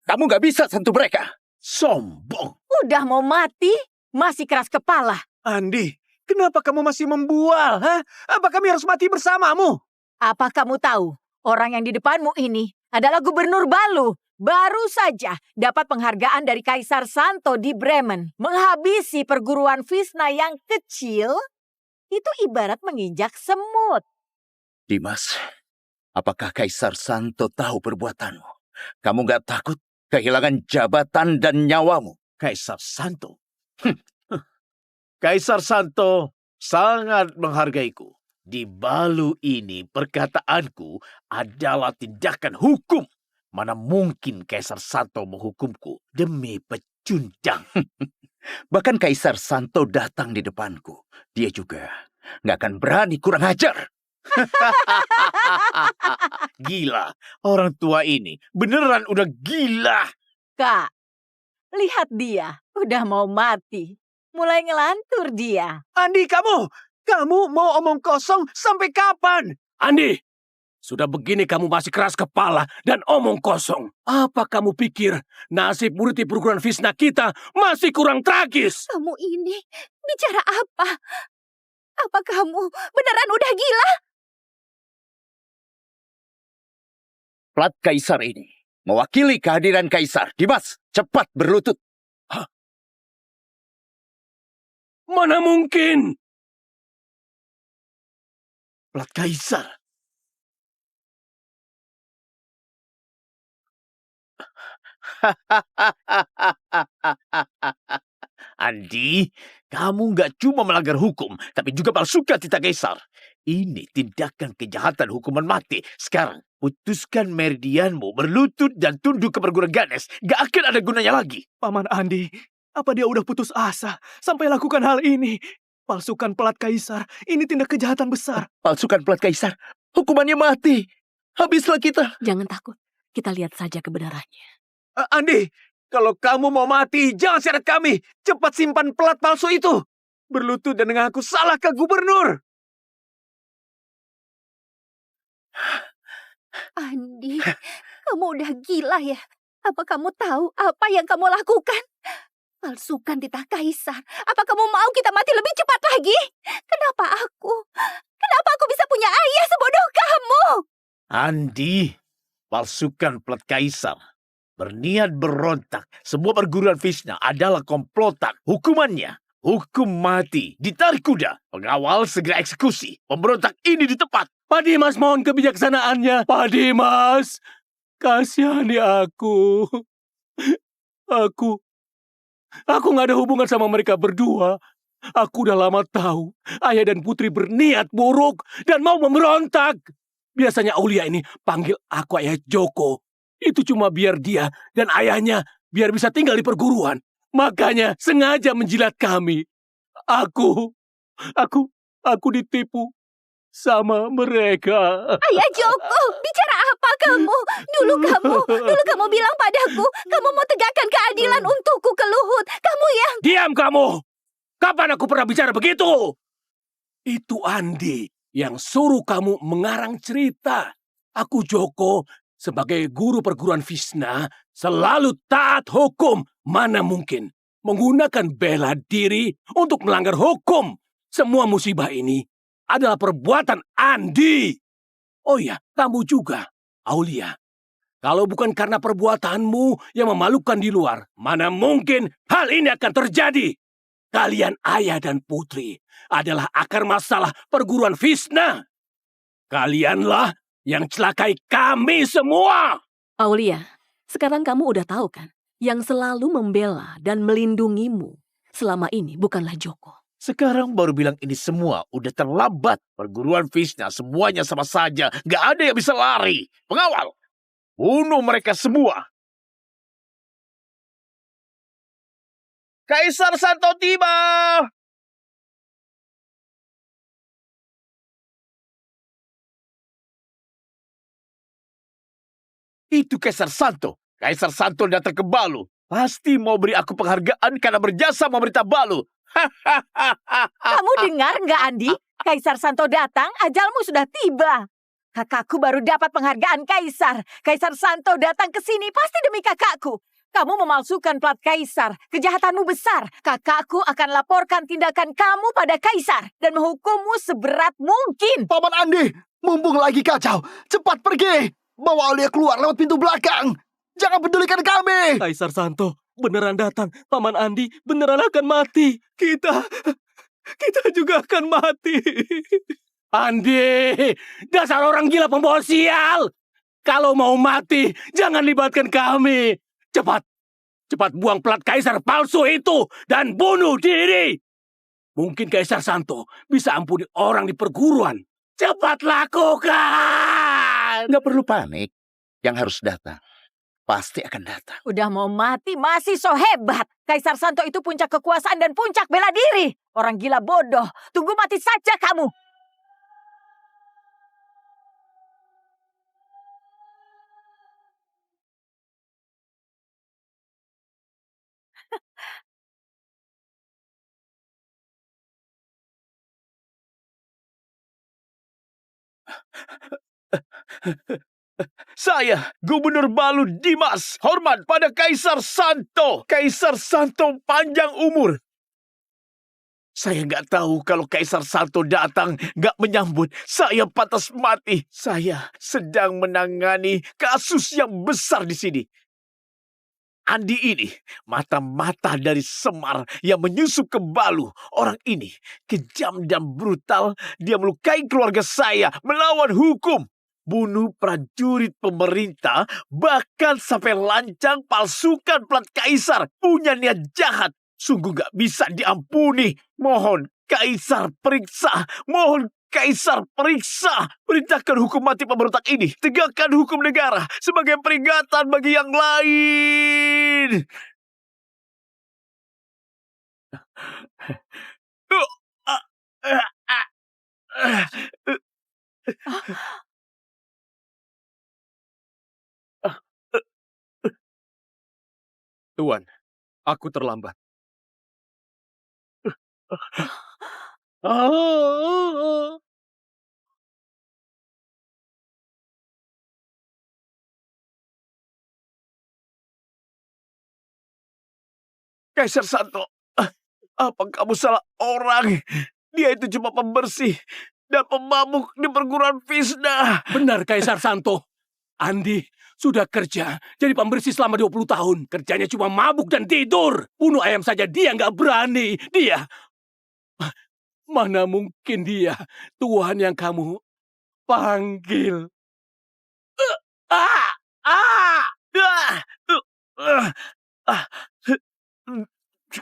kamu nggak bisa sentuh mereka. Sombong. Udah mau mati, masih keras kepala. Andi, kenapa kamu masih membual? Hah? Apa kami harus mati bersamamu? Apa kamu tahu, orang yang di depanmu ini adalah Gubernur Balu. Baru saja dapat penghargaan dari Kaisar Santo di Bremen. Menghabisi perguruan Vishna yang kecil, itu ibarat menginjak semut. Dimas, apakah Kaisar Santo tahu perbuatanmu? Kamu nggak takut kehilangan jabatan dan nyawamu? Kaisar Santo. Kaisar Santo sangat menghargaiku. Di Balu ini perkataanku adalah tindakan hukum. Mana mungkin Kaisar Santo menghukumku demi pecundang. Bahkan Kaisar Santo datang di depanku. Dia juga nggak akan berani kurang ajar. Gila, orang tua ini beneran udah gila. Kak, lihat dia, udah mau mati. Mulai ngelantur dia. Andi, kamu mau omong kosong sampai kapan? Andi, sudah begini kamu masih keras kepala dan omong kosong. Apa kamu pikir nasib murid di perguruan Vishna kita masih kurang tragis? Kamu ini bicara apa? Apa kamu beneran udah gila? Plat Kaisar ini mewakili kehadiran Kaisar. Dimas, cepat berlutut. Hah? Mana mungkin? Plat Kaisar. Andi, kamu nggak cuma melanggar hukum, tapi juga palsukan titah Kaisar. Ini tindakan kejahatan hukuman mati. Sekarang, putuskan meridianmu, berlutut dan tunduk ke perguruan Ganes. Gak akan ada gunanya lagi. Paman Andi, apa dia udah putus asa sampai lakukan hal ini? Palsukan pelat Kaisar, ini tindak kejahatan besar. Palsukan plat Kaisar, hukumannya mati. Habislah kita. Jangan takut, kita lihat saja kebenarannya. Andi, kalau kamu mau mati, jangan seret kami. Cepat simpan pelat palsu itu. Berlutut dan mengaku salah ke gubernur. Andi, kamu udah gila ya? Apa kamu tahu apa yang kamu lakukan? Palsukan titah Kaisar. Apa kamu mau kita mati lebih cepat lagi? Kenapa aku? Kenapa aku bisa punya ayah sebodoh kamu? Andi, palsukan plat Kaisar. Berniat berontak. Semua perguruan Vishna adalah komplotan. Hukumannya, hukum mati. Ditarik kuda. Pengawal segera eksekusi. Pemberontak ini di tempat. Pak Dimas mohon kebijaksanaannya. Pak Dimas, kasihani aku. Aku nggak ada hubungan sama mereka berdua. Aku udah lama tahu ayah dan putri berniat buruk dan mau memberontak. Biasanya Aulia ini panggil aku Ayah Joko. Itu cuma biar dia dan ayahnya biar bisa tinggal di perguruan. Makanya sengaja menjilat kami. Aku ditipu sama mereka. Ayah Joko, bicara apa? apa kamu? Dulu kamu bilang padaku, kamu mau tegakkan keadilan untukku ke Luhut. Kamu yang... Diam kamu! Kapan aku pernah bicara begitu? Itu Andi yang suruh kamu mengarang cerita. Aku Joko, sebagai guru perguruan Visna, selalu taat hukum. Mana mungkin menggunakan bela diri untuk melanggar hukum. Semua musibah ini adalah perbuatan Andi. Oh ya, kamu juga, Aulia. Kalau bukan karena perbuatanmu yang memalukan di luar, mana mungkin hal ini akan terjadi. Kalian ayah dan putri adalah akar masalah perguruan Visna. Kalianlah yang celakai kami semua. Aulia, sekarang kamu udah tahu kan? Yang selalu membela dan melindungimu selama ini bukanlah Joko. Sekarang baru bilang ini semua udah terlambat. Perguruan Visna semuanya sama saja. Gak ada yang bisa lari. Pengawal, bunuh mereka semua. Kaisar Santo tiba! Itu Kaisar Santo. Kaisar Santo datang ke Balu. Pasti mau beri aku penghargaan karena berjasa memerintah Balu. Kamu dengar nggak, Andi? Kaisar Santo datang, ajalmu sudah tiba. Kakakku baru dapat penghargaan Kaisar. Kaisar Santo datang ke sini pasti demi kakakku. Kamu memalsukan plat Kaisar. Kejahatanmu besar. Kakakku akan laporkan tindakan kamu pada Kaisar dan menghukummu seberat mungkin. Paman Andi, mumpung lagi kacau, cepat pergi. Bawa Aulia keluar lewat pintu belakang. Jangan pedulikan kami. Kaisar Santo beneran datang. Paman Andi beneran akan mati. Kita juga akan mati. Andi, dasar orang gila pembawa sial. Kalau mau mati, jangan libatkan kami. Cepat buang plat Kaisar palsu itu dan bunuh diri. Mungkin Kaisar Santo bisa ampuni orang di perguruan. Cepat lakukan. Nggak perlu panik. Yang harus datang pasti akan datang. Udah mau mati masih so hebat. Kaisar Santo itu puncak kekuasaan dan puncak bela diri. Orang gila bodoh. Tunggu mati saja kamu. Saya, Gubernur Balu Dimas, hormat pada Kaisar Santo. Kaisar Santo panjang umur. Saya nggak tahu kalau Kaisar Santo datang nggak menyambut. Saya pantas mati. Saya sedang menangani kasus yang besar di sini. Andi ini, mata-mata dari Semar yang menyusup ke Balu. Orang ini kejam dan brutal. Dia melukai keluarga saya, melawan hukum. Bunuh prajurit pemerintah, bahkan sampai lancang palsukan plat Kaisar. Punya niat jahat. Sungguh gak bisa diampuni. Mohon Kaisar periksa. Mohon Kaisar periksa. Perintahkan hukum mati pemberontak ini. Tegakkan hukum negara sebagai peringatan bagi yang lain. Tuan, aku terlambat. Kaisar Santo, apa kamu salah orang? Dia itu cuma pembersih dan pemabuk di perguruan Visna. Benar, Kaisar Santo. Andi sudah kerja jadi pembersih selama 20 tahun. Kerjanya cuma mabuk dan tidur. Bunuh ayam saja dia nggak berani. Dia... Mana mungkin dia Tuhan yang kamu panggil.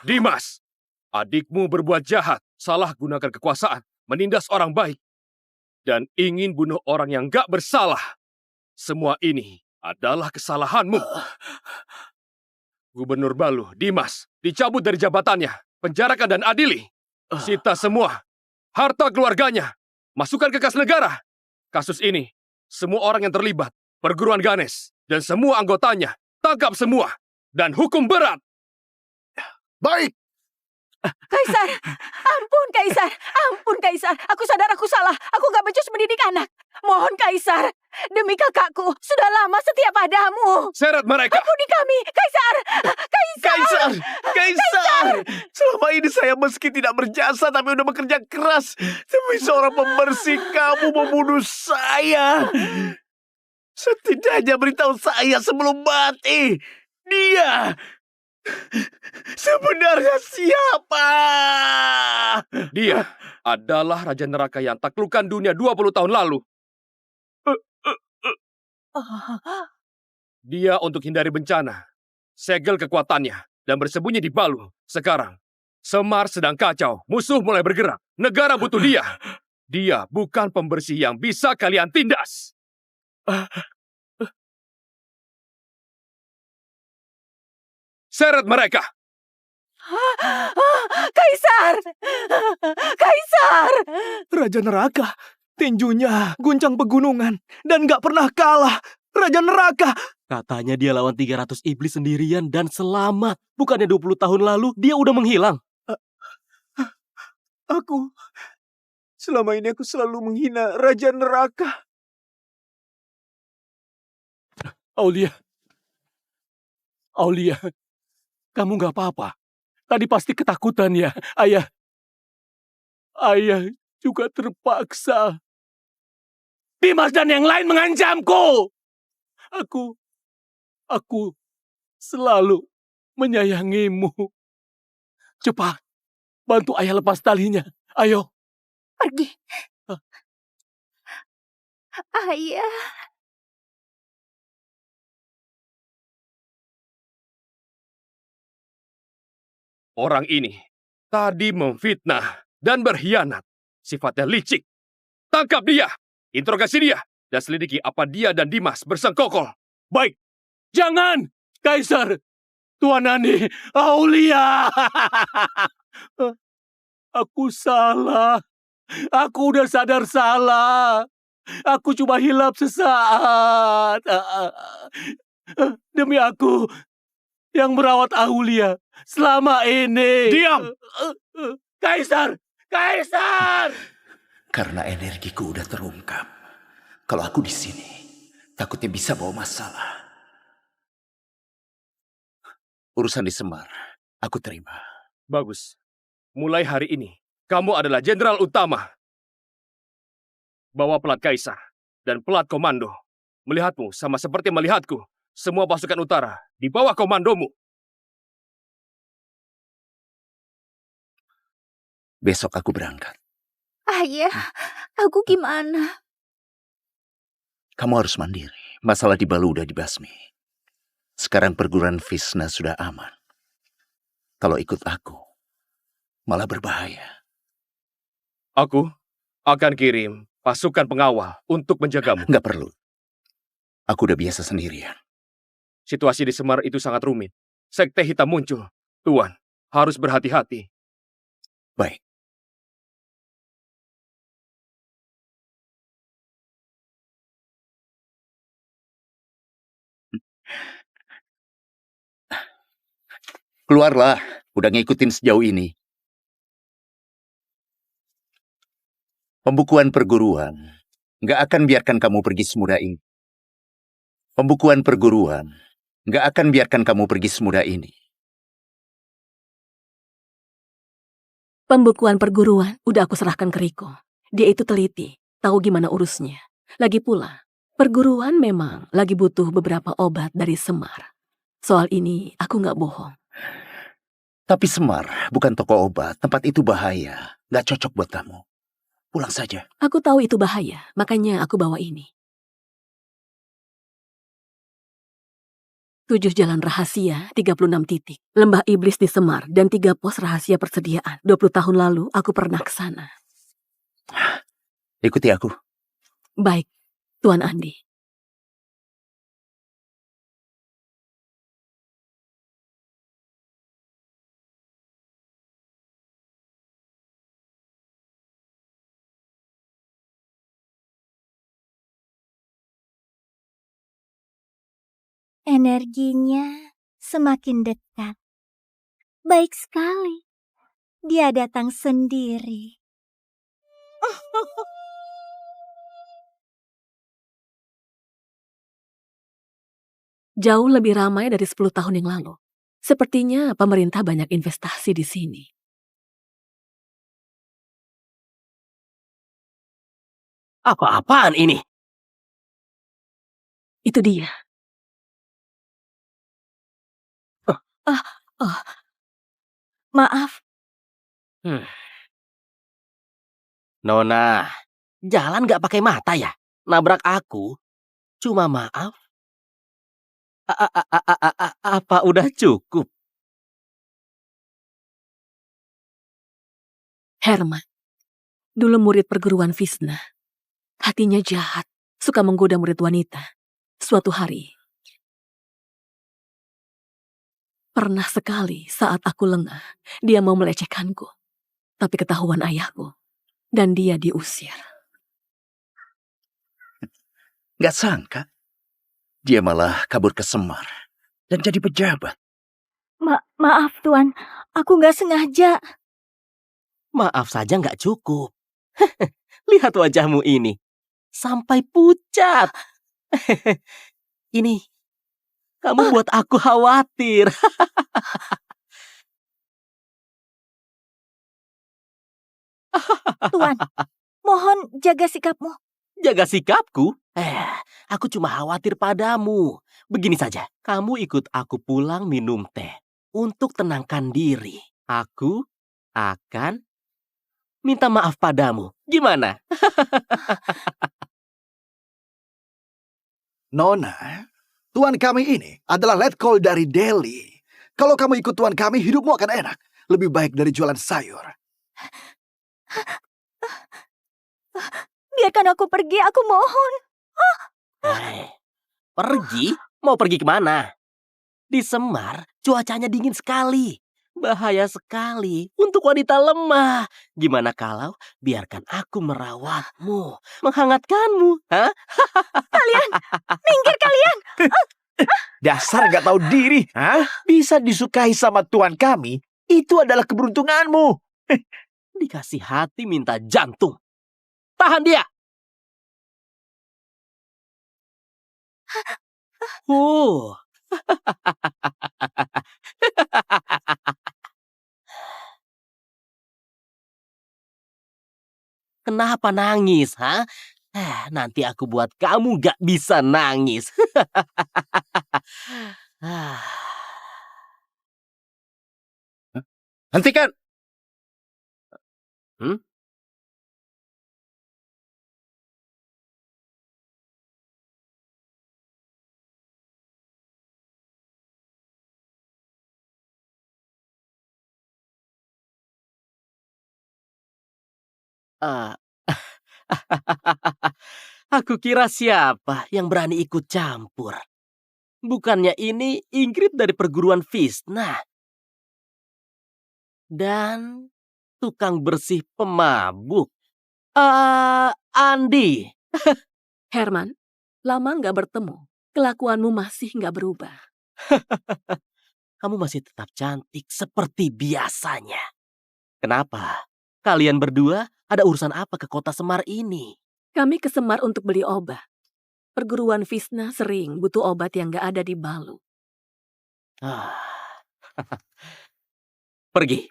Dimas, adikmu berbuat jahat, salah gunakan kekuasaan, menindas orang baik, dan ingin bunuh orang yang gak bersalah. Semua ini adalah kesalahanmu. Gubernur Balu, Dimas, dicabut dari jabatannya, penjarakan dan adili. Sita semua harta keluarganya, masukkan ke kas negara. Kasus ini, semua orang yang terlibat perguruan Ganes, dan semua anggotanya, tangkap semua, dan hukum berat. Baik. Kaisar, ampun Kaisar. Aku sadar aku salah. Aku gak becus mendidik anak. Mohon Kaisar, demi kakakku, sudah lama setia padamu. Seret mereka. Ampuni kami, Kaisar. Kaisar! Selama ini saya meski tidak berjasa tapi udah bekerja keras. Demi seorang pembersih kamu membunuh saya. Setidaknya beritahu saya sebelum mati. Dia sebenarnya siapa? Dia adalah Raja Neraka yang taklukkan dunia 20 tahun lalu. Dia untuk hindari bencana, segel kekuatannya, dan bersembunyi di Balu. Sekarang, Semar sedang kacau, musuh mulai bergerak. Negara butuh dia. Dia bukan pembersih yang bisa kalian tindas. Seret mereka! Kaisar! Raja Neraka, tinjunya guncang pegunungan dan gak pernah kalah. Raja Neraka. Katanya dia lawan 300 iblis sendirian dan selamat. Bukannya 20 tahun lalu dia udah menghilang. Selama ini aku selalu menghina Raja Neraka. Aulia, kamu gak apa-apa. Tadi pasti ketakutan ya, Ayah. Ayah juga terpaksa. Dimas dan yang lain mengancamku. Aku selalu menyayangimu. Cepat, bantu ayah lepas talinya. Ayo. Pergi. Ayah. Orang ini tadi memfitnah dan berkhianat. Sifatnya licik. Tangkap dia, interogasi dia, dan selidiki apa dia dan Dimas bersengkokol. Baik. Jangan, Kaisar. Tuan Nani, Aulia. Aku salah. Aku udah sadar salah. Aku cuma hilap sesaat. Demi aku yang merawat Aulia selama ini. Diam! Kaisar! Karena energiku udah terungkap. Kalau aku di sini, takutnya bisa bawa masalah. Urusan di Semar, aku terima. Bagus. Mulai hari ini, kamu adalah jenderal utama. Bawa pelat Kaisar dan pelat komando. Melihatmu sama seperti melihatku. Semua pasukan utara di bawah komandomu. Besok aku berangkat. Ayah, aku gimana? Kamu harus mandiri. Masalah di Balu udah dibasmi. Sekarang perguruan Visna sudah aman. Kalau ikut aku, malah berbahaya. Aku akan kirim pasukan pengawal untuk menjagamu. Nggak perlu. Aku udah biasa sendirian. Situasi di Semar itu sangat rumit. Sekte hitam muncul. Tuan, harus berhati-hati. Baik. Keluarlah, udah ngikutin sejauh ini. Pembukuan perguruan nggak akan biarkan kamu pergi semudah ini. Pembukuan perguruan nggak akan biarkan kamu pergi semudah ini. Pembukuan perguruan udah aku serahkan ke Riko. Dia itu teliti, tahu gimana urusnya. Lagi pula, perguruan memang lagi butuh beberapa obat dari Semar. Soal ini aku nggak bohong. Tapi Semar bukan toko obat, tempat itu bahaya. Nggak cocok buat kamu. Pulang saja. Aku tahu itu bahaya, makanya aku bawa ini. 7 jalan rahasia, 36 titik. Lembah iblis di Semar, dan 3 pos rahasia persediaan. 20 tahun lalu aku pernah ke sana. Ikuti aku. Baik, Tuan Andi. Energinya semakin dekat. Baik sekali. Dia datang sendiri. Jauh lebih ramai dari 10 tahun yang lalu. Sepertinya pemerintah banyak investasi di sini. Apa-apaan ini? Itu dia. Maaf, Nona, jalan nggak pakai mata ya? Nabrak aku? Cuma maaf. Apa udah cukup? Herman, dulu murid perguruan Visna. Hatinya jahat, suka menggoda murid wanita. Suatu hari, pernah sekali saat aku lengah, dia mau melecehkanku. Tapi ketahuan ayahku, dan dia diusir. Gak sangka, dia malah kabur ke Semar dan jadi pejabat. maaf Tuan, aku nggak sengaja. Maaf saja nggak cukup. Lihat wajahmu ini. Sampai pucat. Ini, kamu buat aku khawatir. Tuan, mohon jaga sikapmu. Jaga sikapku? Aku cuma khawatir padamu. Begini saja, kamu ikut aku pulang minum teh. Untuk tenangkan diri, aku akan minta maaf padamu. Gimana? Nona, tuan kami ini adalah letkol dari Delhi. Kalau kamu ikut tuan kami, hidupmu akan enak. Lebih baik dari jualan sayur. Biarkan aku pergi, aku mohon. Pergi? Mau pergi kemana? Di Semar, cuacanya dingin sekali. Bahaya sekali untuk wanita lemah. Gimana kalau biarkan aku merawatmu, menghangatkanmu? Hah? Kalian, minggir kalian. Dasar gak tahu diri. Hah? Bisa disukai sama tuan kami, itu adalah keberuntunganmu. Dikasih hati minta jantung. Tahan dia. Kenapa nangis, ha? Nanti aku buat kamu gak bisa nangis. Hentikan! Aku kira siapa yang berani ikut campur. Bukannya ini Ingrid dari perguruan Visna. Dan tukang bersih pemabuk. Andi. Herman, lama nggak bertemu. Kelakuanmu masih nggak berubah. Kamu masih tetap cantik seperti biasanya. Kenapa? Kalian berdua ada urusan apa ke kota Semar ini? Kami ke Semar untuk beli obat. Perguruan Visna sering butuh obat yang nggak ada di Balu. Pergi.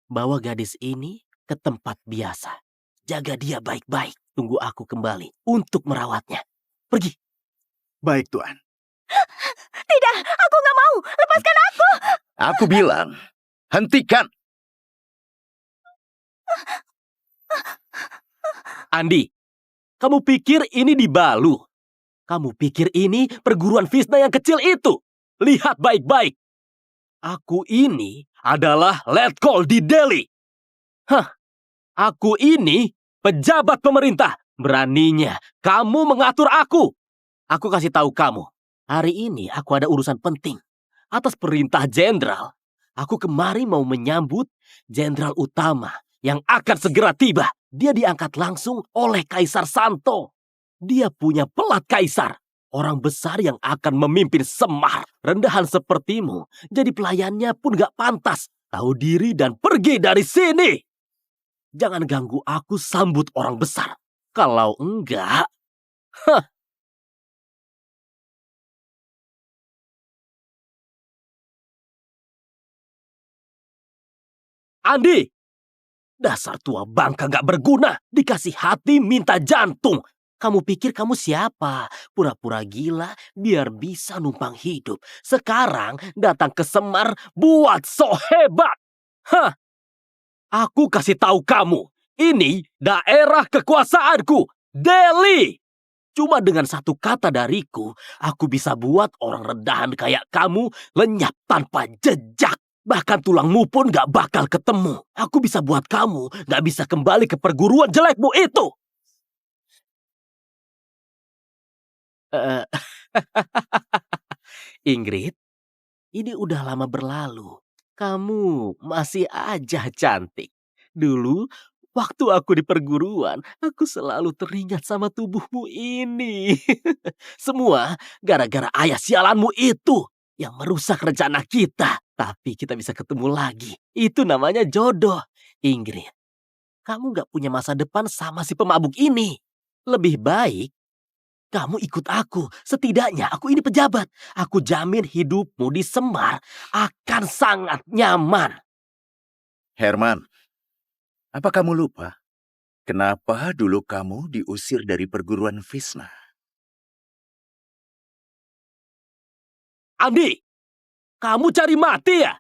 Bawa gadis ini ke tempat biasa. Jaga dia baik-baik. Tunggu aku kembali untuk merawatnya. Pergi. Baik, Tuan. Tidak, aku nggak mau. Lepaskan aku. Aku bilang, hentikan. Andi, kamu pikir ini di Balu? Kamu pikir ini perguruan Visna yang kecil itu? Lihat baik-baik. Aku ini adalah letkol di Delhi. Aku ini pejabat pemerintah. Beraninya kamu mengatur aku. Aku kasih tahu kamu. Hari ini aku ada urusan penting. Atas perintah jenderal, aku kemari mau menyambut jenderal utama yang akan segera tiba. Dia diangkat langsung oleh Kaisar Santo. Dia punya pelat kaisar. Orang besar yang akan memimpin Semar. Rendahan sepertimu, jadi pelayannya pun gak pantas. Tahu diri dan pergi dari sini. Jangan ganggu aku sambut orang besar. Kalau enggak, Andi! Dasar tua bangka gak berguna. Dikasih hati minta jantung. Kamu pikir kamu siapa? Pura-pura gila biar bisa numpang hidup. Sekarang datang ke Semar buat so hebat. Hah? Aku kasih tahu kamu. Ini daerah kekuasaanku. Delhi. Cuma dengan satu kata dariku, aku bisa buat orang rendahan kayak kamu lenyap tanpa jejak. Bahkan tulangmu pun gak bakal ketemu. Aku bisa buat kamu gak bisa kembali ke perguruan jelekmu itu. Ingrid, ini udah lama berlalu. Kamu masih aja cantik. Dulu, waktu aku di perguruan, aku selalu teringat sama tubuhmu ini. Semua gara-gara ayah sialanmu itu yang merusak rencana kita. Tapi kita bisa ketemu lagi. Itu namanya jodoh. Ingrid, kamu gak punya masa depan sama si pemabuk ini. Lebih baik kamu ikut aku. Setidaknya aku ini pejabat. Aku jamin hidupmu di Semar akan sangat nyaman. Herman, apa kamu lupa? Kenapa dulu kamu diusir dari perguruan Visna? Andi, kamu cari mati ya?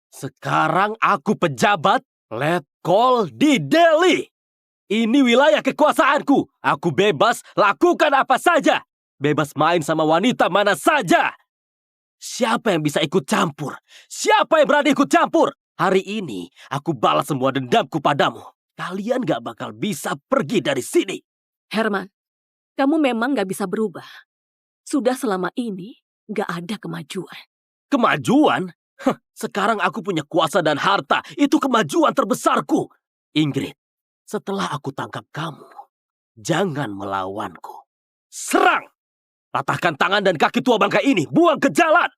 Sekarang aku pejabat letkol di Delhi. Ini wilayah kekuasaanku. Aku bebas lakukan apa saja. Bebas main sama wanita mana saja. Siapa yang bisa ikut campur? Siapa yang berani ikut campur? Hari ini aku balas semua dendamku padamu. Kalian gak bakal bisa pergi dari sini. Herman, kamu memang gak bisa berubah. Sudah selama ini gak ada kemajuan. Kemajuan? Sekarang aku punya kuasa dan harta. Itu kemajuan terbesarku. Ingrid, setelah aku tangkap kamu, jangan melawanku. Serang! Patahkan tangan dan kaki tua bangka ini. Buang ke jalan.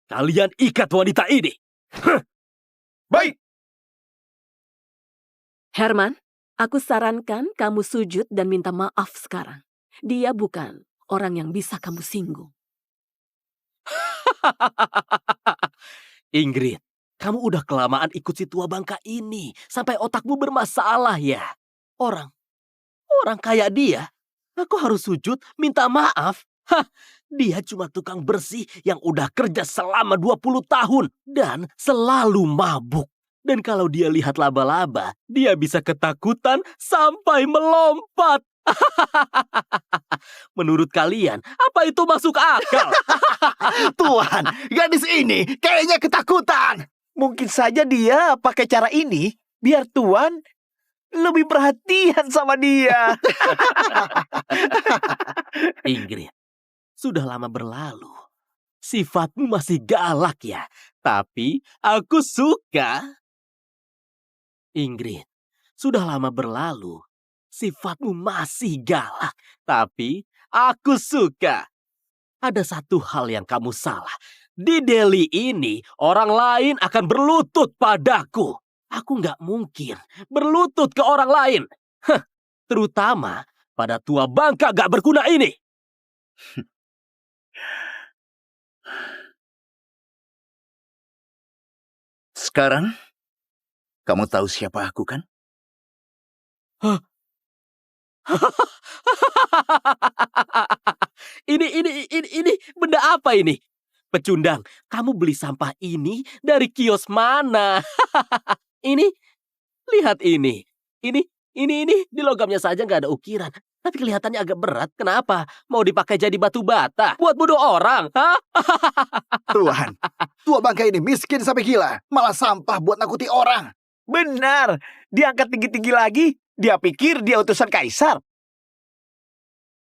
Kalian ikat wanita ini. Baik. Herman, aku sarankan kamu sujud dan minta maaf sekarang. Dia bukan orang yang bisa kamu singgung. Ingrid, kamu udah kelamaan ikut si tua bangka ini. Sampai otakmu bermasalah ya. Orang kayak dia, aku harus sujud minta maaf. Hah, dia cuma tukang bersih yang udah kerja selama 20 tahun. Dan selalu mabuk. Dan kalau dia lihat laba-laba, dia bisa ketakutan sampai melompat. Menurut kalian, apa itu masuk akal? Tuhan, gadis ini kayaknya ketakutan. Mungkin saja dia pakai cara ini biar Tuan lebih perhatian sama dia. Ingrid, sudah lama berlalu. Sifatmu masih galak ya, tapi aku suka. Ingrid, sudah lama berlalu. Sifatmu masih galak, tapi aku suka. Ada satu hal yang kamu salah. Di Delhi ini, orang lain akan berlutut padaku. Aku nggak mungkin berlutut ke orang lain. Terutama pada tua bangka gak berguna ini. Sekarang, kamu tahu siapa aku kan? Ini benda apa ini? Pecundang, kamu beli sampah ini dari kios mana? Ini, lihat ini. Ini di logamnya saja nggak ada ukiran. Tapi kelihatannya agak berat. Kenapa? Mau dipakai jadi batu bata? Buat bunuh orang? Hah? Tuhan, tua bangka ini miskin sampai gila. Malah sampah buat nakuti orang. Benar, diangkat tinggi-tinggi lagi. Dia pikir dia utusan kaisar.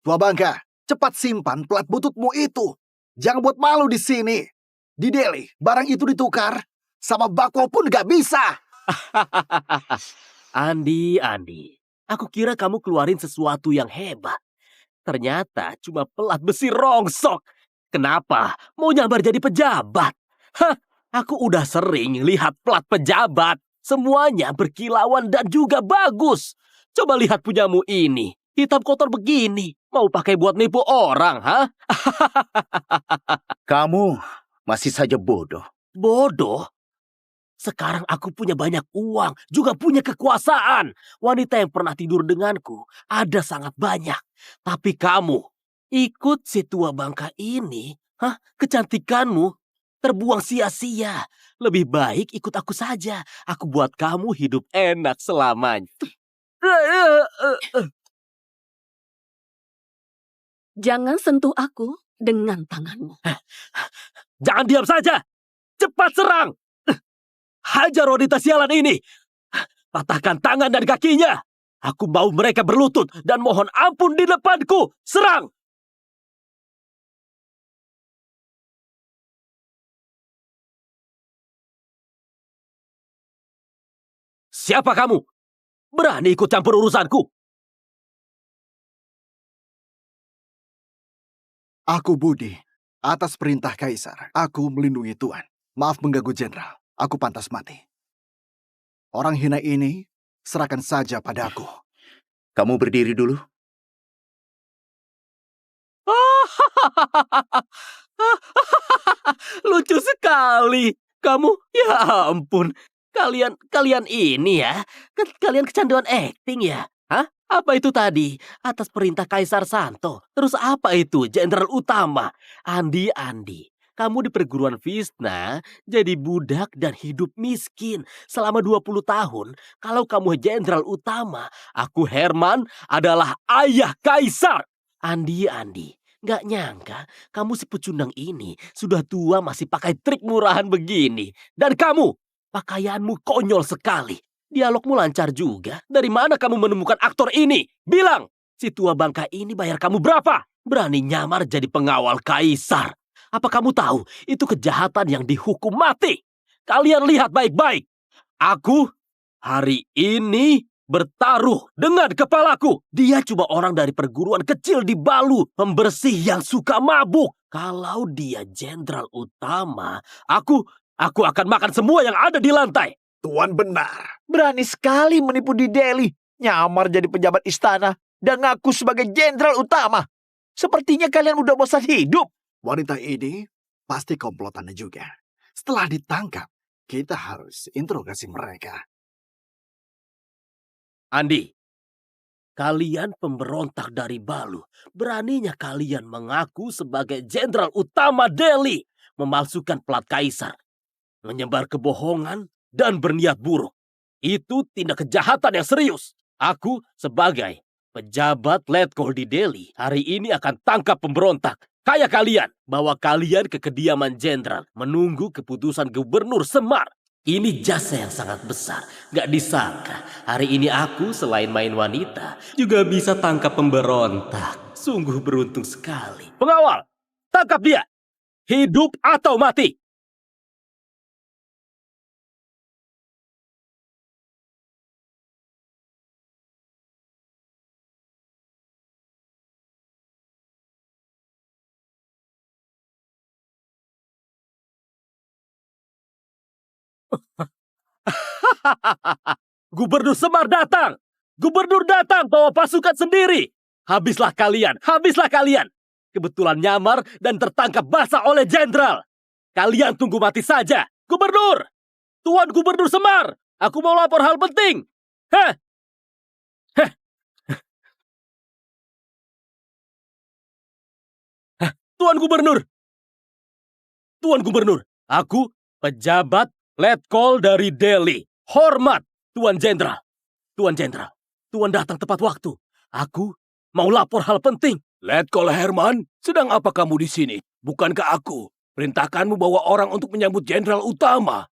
Tua bangka, cepat simpan plat bututmu itu. Jangan buat malu di sini. Di Delhi, barang itu ditukar sama bako pun gak bisa. Andi, aku kira kamu keluarin sesuatu yang hebat. Ternyata cuma pelat besi rongsok. Kenapa mau nyamar jadi pejabat? Hah, aku udah sering lihat pelat pejabat. Semuanya berkilauan dan juga bagus. Coba lihat punyamu ini. Hitam kotor begini. Mau pakai buat nipu orang, ha? Kamu masih saja bodoh. Bodoh? Sekarang aku punya banyak uang, juga punya kekuasaan. Wanita yang pernah tidur denganku ada sangat banyak. Tapi kamu ikut si tua bangka ini, kecantikanmu terbuang sia-sia. Lebih baik ikut aku saja. Aku buat kamu hidup enak selamanya. Jangan sentuh aku dengan tanganmu. Jangan diam saja. Cepat serang. Hajar wanita sialan ini. Patahkan tangan dan kakinya. Aku mau mereka berlutut dan mohon ampun di depanku. Serang! Siapa kamu? Berani ikut campur urusanku? Aku Budi. Atas perintah Kaisar, aku melindungi Tuan. Maaf mengganggu Jenderal. Aku pantas mati. Orang hina ini, serahkan saja padaku. Kamu berdiri dulu. Lucu sekali. Kamu, ya ampun. Kalian ini ya. Kalian kecanduan akting ya. Hah? Apa itu tadi? Atas perintah Kaisar Santo. Terus apa itu? Jenderal Utama. Andi. Kamu di perguruan Visna jadi budak dan hidup miskin selama 20 tahun. Kalau kamu jenderal utama, aku Herman adalah ayah Kaisar. Andi, gak nyangka kamu si pecundang ini sudah tua masih pakai trik murahan begini. Dan kamu, pakaianmu konyol sekali. Dialogmu lancar juga. Dari mana kamu menemukan aktor ini? Bilang, si tua bangka ini bayar kamu berapa? Berani nyamar jadi pengawal Kaisar. Apa kamu tahu itu kejahatan yang dihukum mati? Kalian lihat baik-baik. Aku hari ini bertaruh dengan kepalaku. Dia cuma orang dari perguruan kecil di Balu, pembersih yang suka mabuk. Kalau dia jenderal utama, aku akan makan semua yang ada di lantai. Tuan benar. Berani sekali menipu di Delhi. Nyamar jadi pejabat istana dan ngaku sebagai jenderal utama. Sepertinya kalian udah bosan hidup. Wanita ini pasti komplotannya juga. Setelah ditangkap, kita harus interogasi mereka. Andi, kalian pemberontak dari Balu. Beraninya kalian mengaku sebagai jenderal utama Delhi. Memalsukan plat Kaisar. Menyebar kebohongan dan berniat buruk. Itu tindak kejahatan yang serius. Aku sebagai pejabat letkol di Delhi hari ini akan tangkap pemberontak. Kayak kalian, bawa kalian ke kediaman jenderal, menunggu keputusan Gubernur Semar. Ini jasa yang sangat besar, gak disangka. Hari ini aku selain main wanita, juga bisa tangkap pemberontak. Sungguh beruntung sekali. Pengawal, tangkap dia. Hidup atau mati. Gubernur Semar datang. Gubernur datang bawa pasukan sendiri. Habislah kalian. Kebetulan nyamar dan tertangkap basah oleh jenderal. Kalian tunggu mati saja. Gubernur! Tuan Gubernur Semar! Aku mau lapor hal penting. Tuan Gubernur, aku pejabat letkol dari Delhi. Hormat, Tuan Jenderal. Tuan datang tepat waktu. Aku mau lapor hal penting. Letkol Herman, sedang apa kamu di sini? Bukankah aku perintahkanmu bawa orang untuk menyambut Jenderal Utama?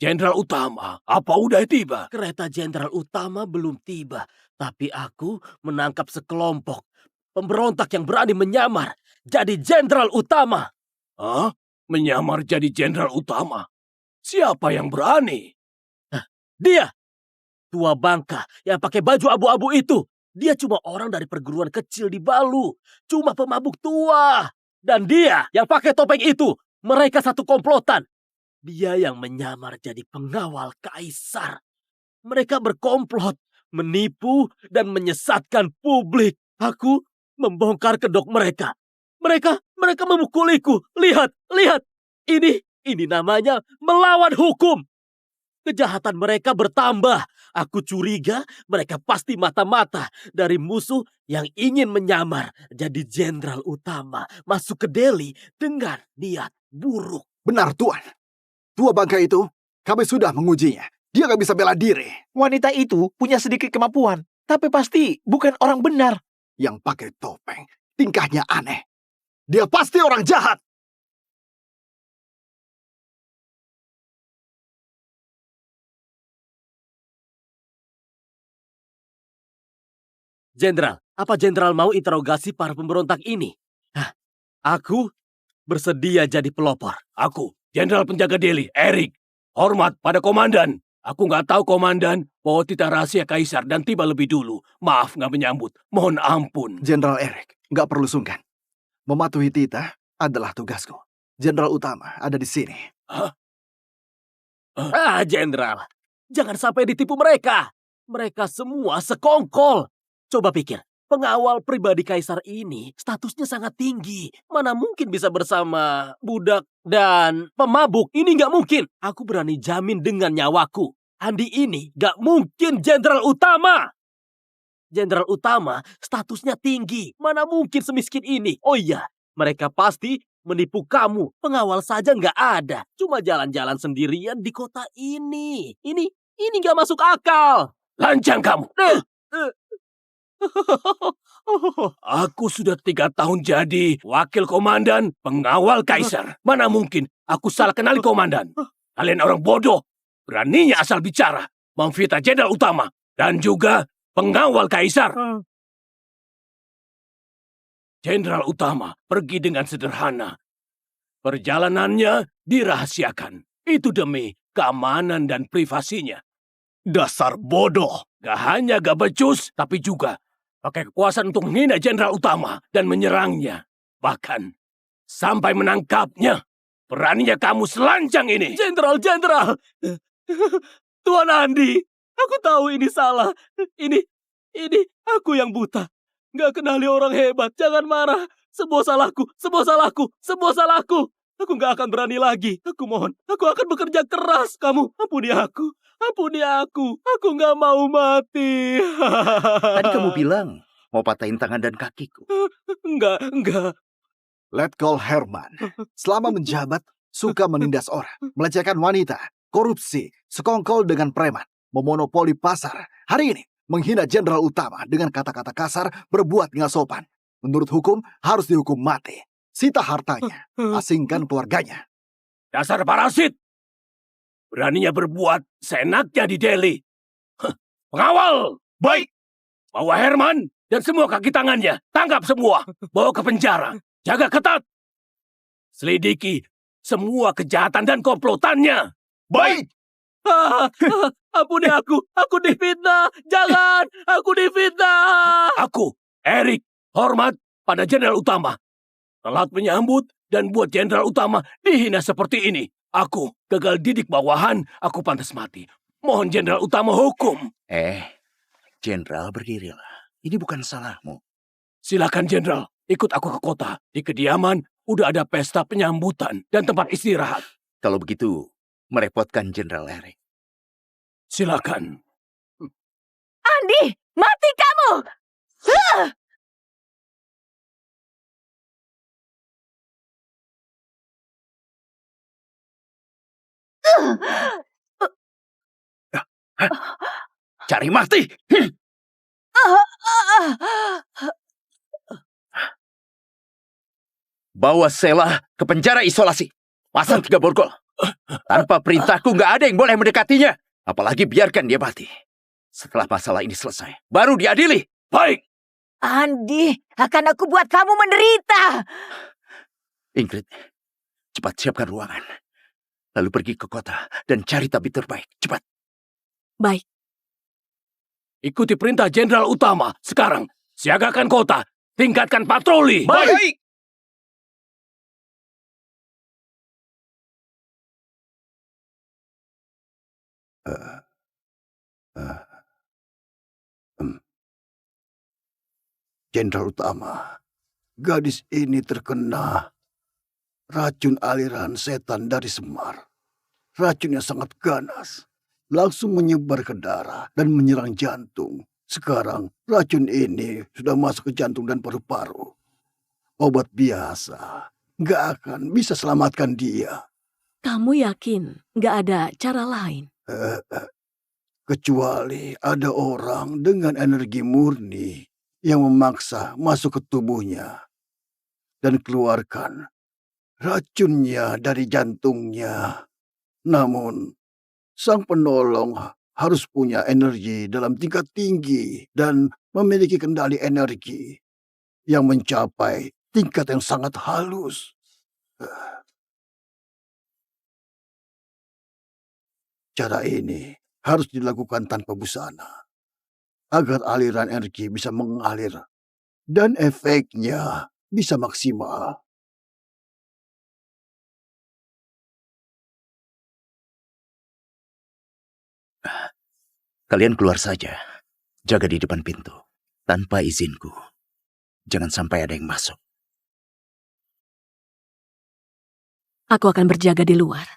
Jenderal Utama, apa udah tiba? Kereta Jenderal Utama belum tiba, tapi aku menangkap sekelompok pemberontak yang berani menyamar jadi Jenderal Utama. Hah? Menyamar jadi Jenderal Utama? Siapa yang berani? Dia, tua bangka yang pakai baju abu-abu itu. Dia cuma orang dari perguruan kecil di Balu. Cuma pemabuk tua. Dan dia yang pakai topeng itu. Mereka satu komplotan. Dia yang menyamar jadi pengawal kaisar. Mereka berkomplot, menipu, dan menyesatkan publik. Aku membongkar kedok mereka. Mereka memukuliku. Lihat. Ini namanya melawan hukum. Kejahatan mereka bertambah. Aku curiga mereka pasti mata-mata dari musuh yang ingin menyamar jadi jenderal utama masuk ke Delhi dengan niat buruk. Benar, Tuan. Tua bangka itu, kami sudah mengujinya. Dia nggak bisa bela diri. Wanita itu punya sedikit kemampuan, tapi pasti bukan orang benar. Yang pakai topeng, tingkahnya aneh. Dia pasti orang jahat. Jenderal, apa jenderal mau interogasi para pemberontak ini? Aku bersedia jadi pelopor. Aku, Jenderal Penjaga Delhi, Eric. Hormat pada komandan. Aku nggak tahu komandan bahwa titah rahasia kaisar dan tiba lebih dulu. Maaf nggak menyambut. Mohon ampun. Jenderal Eric, nggak perlu sungkan. Mematuhi titah adalah tugasku. Jenderal utama ada di sini. Jenderal, jangan sampai ditipu mereka. Mereka semua sekongkol. Coba pikir, pengawal pribadi kaisar ini statusnya sangat tinggi. Mana mungkin bisa bersama budak dan pemabuk? Ini nggak mungkin. Aku berani jamin dengan nyawaku. Andi ini nggak mungkin jenderal utama. Jenderal utama statusnya tinggi. Mana mungkin semiskin ini? Oh iya, mereka pasti menipu kamu. Pengawal saja nggak ada. Cuma jalan-jalan sendirian di kota ini. Ini nggak masuk akal. Lancang kamu. Aku sudah 3 tahun jadi wakil komandan pengawal kaisar. Mana mungkin aku salah kenali komandan. Kalian orang bodoh. Beraninya asal bicara. Memfitnah jenderal utama. Dan juga pengawal kaisar. Jenderal utama pergi dengan sederhana. Perjalanannya dirahasiakan. Itu demi keamanan dan privasinya. Dasar bodoh. Gak hanya gak becus, tapi juga pakai kekuasaan untuk menghina jenderal utama dan menyerangnya. Bahkan sampai menangkapnya. Beraninya kamu selancang ini. Jenderal. Tuan Andi, aku tahu ini salah. Ini aku yang buta. Gak kenali orang hebat. Jangan marah. Semua salahku. Aku gak akan berani lagi. Aku mohon, aku akan bekerja keras. Kamu, ampuni aku. Aku gak mau mati. Tadi kamu bilang mau patahin tangan dan kakiku. Enggak. Letkol Herman, selama menjabat, suka menindas orang, melecehkan wanita, korupsi, sekongkol dengan preman, memonopoli pasar. Hari ini, menghina jenderal utama dengan kata-kata kasar, berbuat nggak sopan. Menurut hukum, harus dihukum mati. Sita hartanya, asingkan keluarganya. Dasar parasit. Beraninya berbuat seenaknya di Delhi. Pengawal, baik. Bawa Herman dan semua kaki tangannya. Tangkap semua. Bawa ke penjara. Jaga ketat. Selidiki semua kejahatan dan komplotannya. Baik. Ampuni aku. Aku difitnah. Jangan. Aku difitnah. Aku, Eric, hormat pada jenderal utama. Telat menyambut dan buat jenderal utama dihina seperti ini. Aku gagal didik bawahan, aku pantas mati. Mohon jenderal utama hukum. Jenderal berdirilah. Ini bukan salahmu. Silakan jenderal, ikut aku ke kota. Di kediaman udah ada pesta penyambutan dan tempat istirahat. Kalau begitu, merepotkan Jenderal Eric. Silakan. Andi, mati kamu! Cari mati! Bawa Sela ke penjara isolasi. Pasang 3 borgol. Tanpa perintahku nggak ada yang boleh mendekatinya. Apalagi biarkan dia mati. Setelah masalah ini selesai, baru diadili. Baik. Andi, akan aku buat kamu menderita. Ingrid, cepat siapkan ruangan. Lalu pergi ke kota dan cari tabib terbaik. Cepat. Baik. ikuti perintah Jenderal Utama. Sekarang, siagakan kota. Tingkatkan patroli. Baik. Jenderal Utama, gadis ini terkena racun aliran setan dari Semar. Racunnya sangat ganas, langsung menyebar ke darah dan menyerang jantung. Sekarang racun ini sudah masuk ke jantung dan paru-paru. Obat biasa nggak akan bisa selamatkan dia. Kamu yakin nggak ada cara lain? Kecuali ada orang dengan energi murni yang memaksa masuk ke tubuhnya dan keluarkan racunnya dari jantungnya. Namun, sang penolong harus punya energi dalam tingkat tinggi dan memiliki kendali energi yang mencapai tingkat yang sangat halus. Cara ini harus dilakukan tanpa busana, agar aliran energi bisa mengalir dan efeknya bisa maksimal. Kalian keluar saja. Jaga di depan pintu. Tanpa izinku. Jangan sampai ada yang masuk. Aku akan berjaga di luar.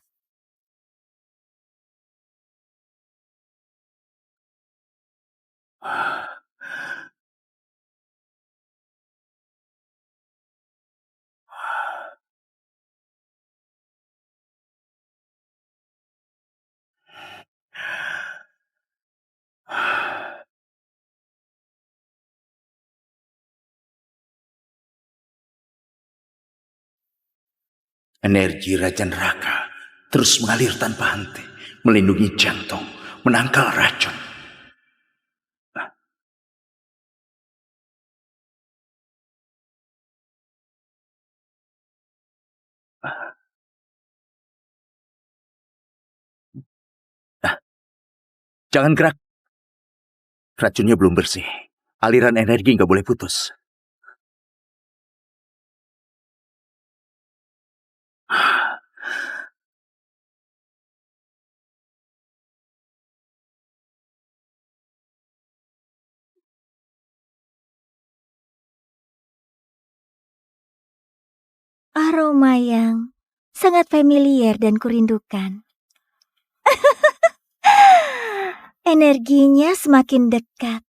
Energi Raja Neraka terus mengalir tanpa henti, melindungi jantung, menangkal racun. Jangan gerak. Racunnya belum bersih. Aliran energi nggak boleh putus. Aroma yang sangat familiar dan kurindukan. Energinya semakin dekat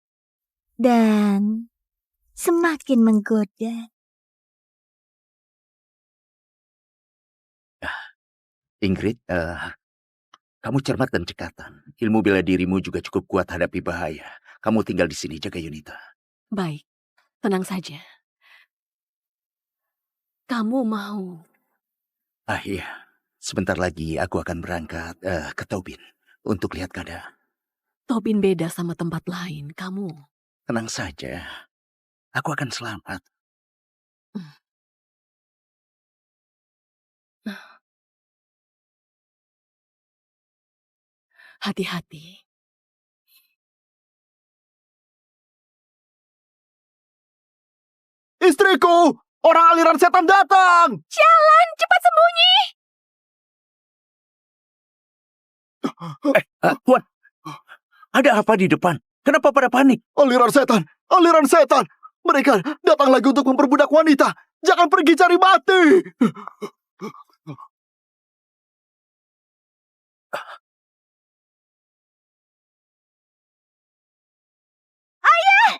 dan semakin menggoda. Ingrid, kamu cermat dan cekatan. Ilmu bela dirimu juga cukup kuat hadapi bahaya. Kamu tinggal di sini, jaga Yunita. Baik, tenang saja. Kamu mau? Iya, sebentar lagi aku akan berangkat ke Tobin untuk lihat keadaan. Tobin beda sama tempat lain, kamu. Tenang saja, aku akan selamat. Hati-hati. Istriku! Orang aliran setan datang! Jalan, cepat sembunyi! Tuan, ada apa di depan? Kenapa pada panik? Aliran setan! Aliran setan! Mereka datang lagi untuk memperbudak wanita! Jangan pergi cari mati! Ayah!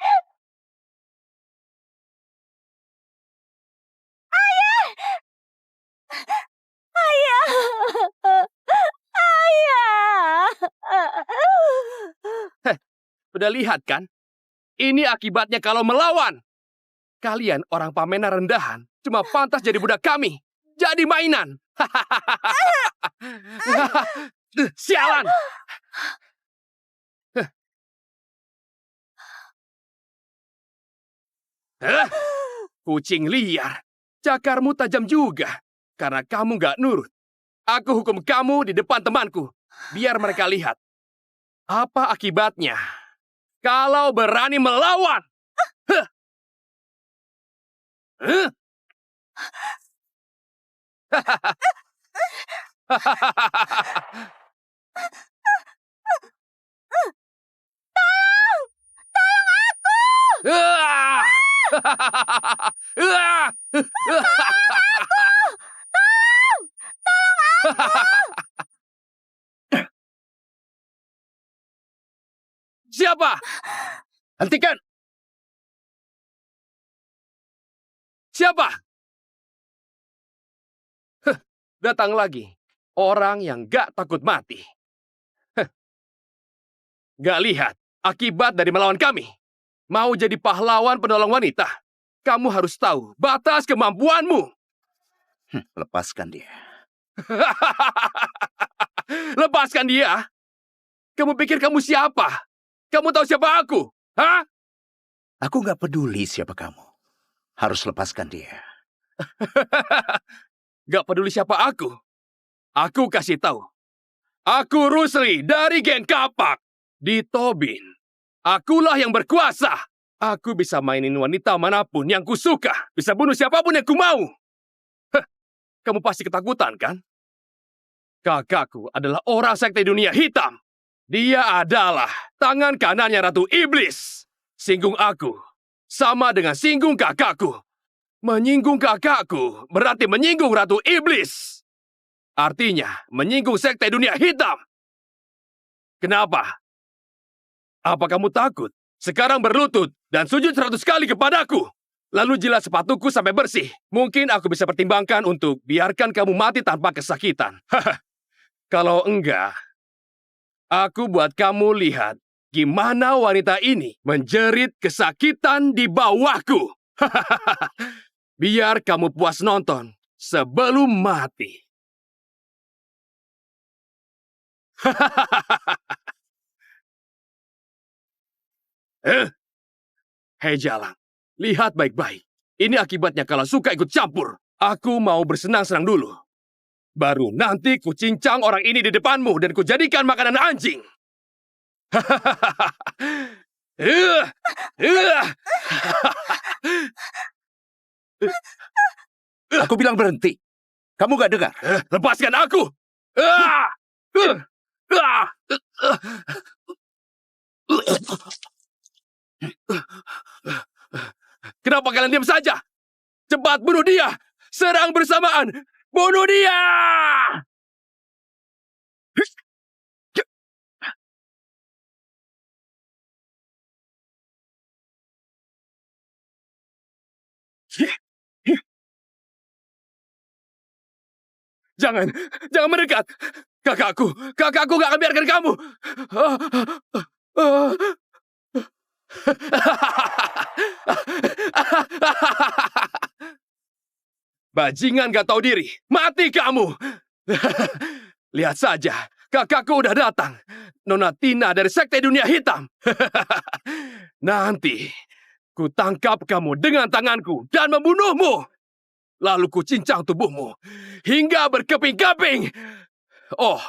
Ayah! Ayah! Ayah! Udah lihat kan? Ini akibatnya kalau melawan. Kalian orang pamena rendahan cuma pantas jadi budak kami. Jadi mainan. Sialan. Kucing liar. Cakarmu tajam juga. Karena kamu gak nurut. Aku hukum kamu di depan temanku. Biar mereka lihat. Apa akibatnya kalau berani melawan. Huh. Huh? Ah! Ah! Siapa? Hentikan! Siapa? Heh, datang lagi. Orang yang gak takut mati. Heh. Gak lihat akibat dari melawan kami. Mau jadi pahlawan penolong wanita, kamu harus tahu batas kemampuanmu. Lepaskan dia. Lepaskan dia? Kamu pikir kamu siapa? Kamu tahu siapa aku? Hah? Aku nggak peduli siapa kamu. Harus lepaskan dia. Gak peduli siapa aku. Aku kasih tahu. Aku Rusli dari geng Kapak. Di Tobin. Akulah yang berkuasa. Aku bisa mainin wanita manapun yang kusuka. Bisa bunuh siapapun yang ku mau. Heh, kamu pasti ketakutan, kan? Kakakku adalah orang sekte dunia hitam. Dia adalah tangan kanannya Ratu Iblis. Singgung aku sama dengan singgung kakakku. Menyinggung kakakku berarti menyinggung Ratu Iblis. Artinya menyinggung sekte dunia hitam. Kenapa? Apa kamu takut? Sekarang berlutut dan sujud 100 kali kepadaku. Lalu jilat sepatuku sampai bersih. Mungkin aku bisa pertimbangkan untuk biarkan kamu mati tanpa kesakitan. Kalau enggak, aku buat kamu lihat gimana wanita ini menjerit kesakitan di bawahku. Biar kamu puas nonton sebelum mati. Hei Jalang, lihat baik-baik. Ini akibatnya kalau suka ikut campur. Aku mau bersenang-senang dulu. Baru nanti ku cincang orang ini di depanmu dan ku jadikan makanan anjing. Aku bilang berhenti. Kamu gak dengar? Lepaskan aku! Kenapa kalian diam saja? Cepat bunuh dia! Serang bersamaan! Bunuh dia! Jangan mendekat. Kakakku gak akan biarkan kamu. Bajingan gak tahu diri. Mati kamu. Lihat saja, kakakku udah datang. Nona Tina dari sekte dunia hitam. Nanti ku tangkap kamu dengan tanganku dan membunuhmu. Lalu ku cincang tubuhmu hingga berkeping-keping. Oh,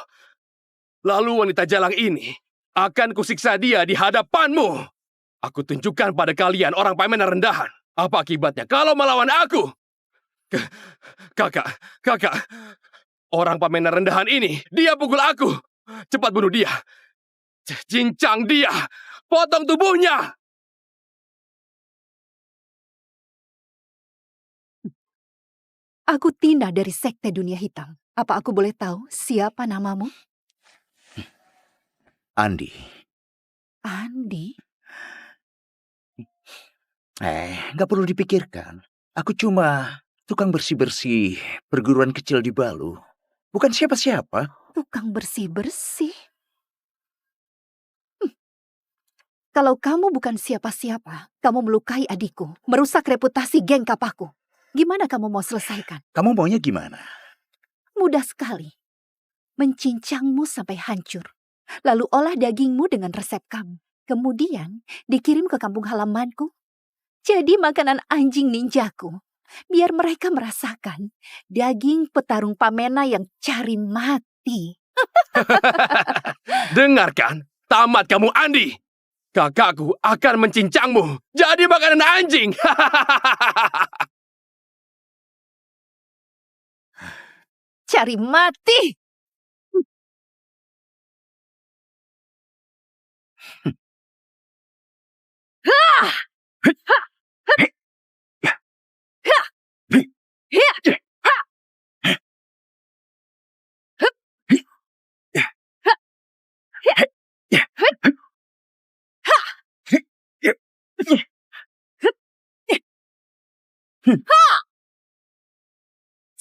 lalu wanita jalang ini akan kusiksa dia di hadapanmu. Aku tunjukkan pada kalian orang pemena rendahan. Apa akibatnya kalau melawan aku? Kakak. Orang pemena rendahan ini, dia pukul aku. Cepat bunuh dia. Cincang dia. Potong tubuhnya. Aku Tina dari sekte dunia hitam. Apa aku boleh tahu siapa namamu? Andi. Andi? Gak perlu dipikirkan. Aku cuma tukang bersih-bersih perguruan kecil di Balu. Bukan siapa-siapa. Tukang bersih-bersih? Kalau kamu bukan siapa-siapa, kamu melukai adikku, merusak reputasi geng Kapakku. Gimana kamu mau selesaikan? Kamu maunya gimana? Mudah sekali. Mencincangmu sampai hancur. Lalu olah dagingmu dengan resep kamu. Kemudian dikirim ke kampung halamanku. Jadi makanan anjing ninjaku. Biar mereka merasakan daging petarung Pamena yang cari mati. Dengarkan, tamat kamu Andi. kakakku akan mencincangmu jadi makanan anjing. Cari mati!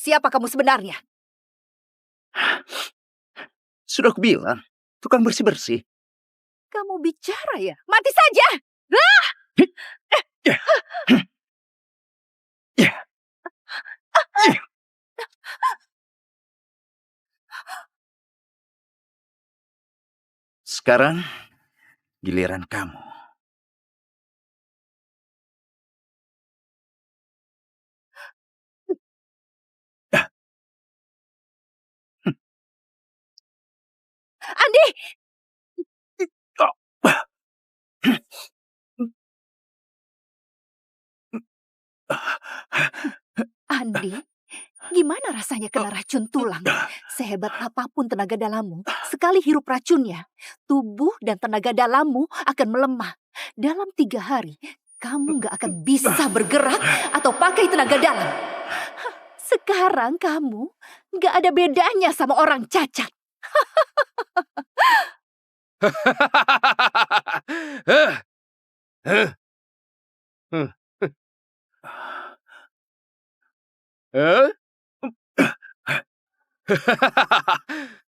Siapa kamu sebenarnya? Sudah aku bilang, tukang bersih-bersih. Kamu bicara ya? Mati saja! Sekarang giliran kamu. Andi! Andi, gimana rasanya kena racun tulang? Sehebat apapun tenaga dalammu, sekali hirup racunnya, tubuh dan tenaga dalammu akan melemah. Dalam 3 hari, kamu gak akan bisa bergerak atau pakai tenaga dalam. Sekarang kamu gak ada bedanya sama orang cacat.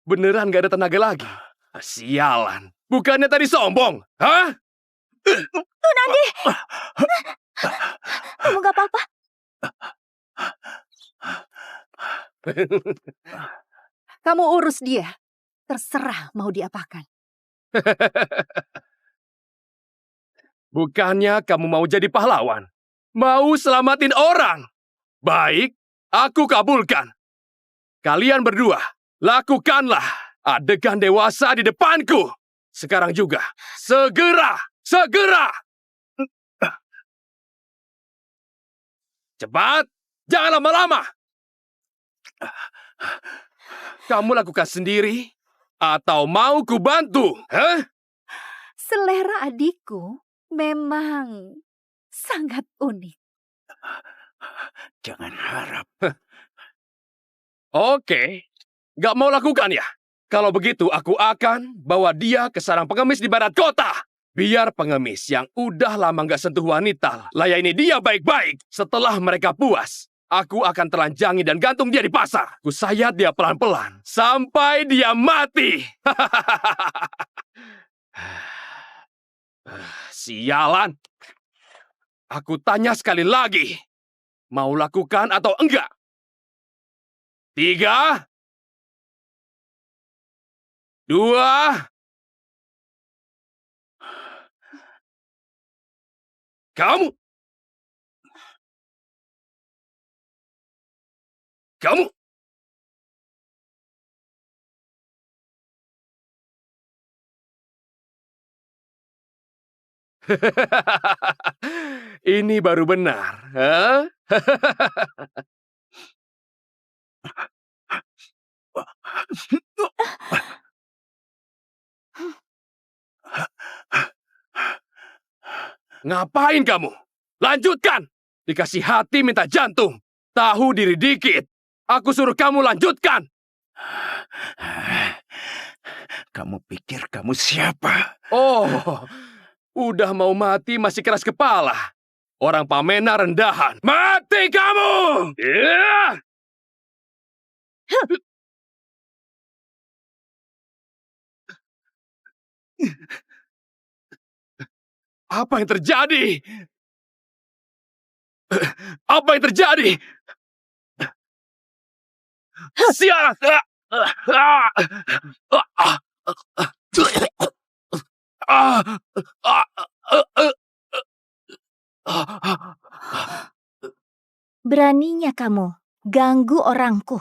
Beneran gak ada tenaga lagi? Sialan. Bukannya tadi sombong? Hah? Tun Andi! Kamu gak apa-apa? Kamu urus dia. Terserah mau diapakan. Bukannya kamu mau jadi pahlawan? Mau selamatin orang? Baik, aku kabulkan. Kalian berdua, lakukanlah adegan dewasa di depanku. Sekarang juga, segera, segera. Cepat, jangan lama-lama. Kamu lakukan sendiri atau mau ku bantu? Hah? Selera adikku memang sangat unik. Jangan harap. Oke, gak mau lakukan ya? Kalau begitu aku akan bawa dia ke sarang pengemis di barat kota. Biar pengemis yang udah lama gak sentuh wanita layani dia baik-baik. Setelah mereka puas, aku akan telanjangi dan gantung dia di pasar. Ku sayat dia pelan-pelan sampai dia mati. Sialan. Aku tanya sekali lagi. Mau lakukan atau enggak? 3, 2, kamu. Kamu. Ini baru benar. Hah? Ngapain kamu? Lanjutkan! Dikasih hati minta jantung. Tahu diri dikit. Aku suruh kamu lanjutkan. Kamu pikir kamu siapa? Oh, udah mau mati masih keras kepala. Orang pamena rendahan. Mati kamu! Yeah! Apa yang terjadi? Apa yang terjadi? Sialan! Beraninya kamu ganggu orangku.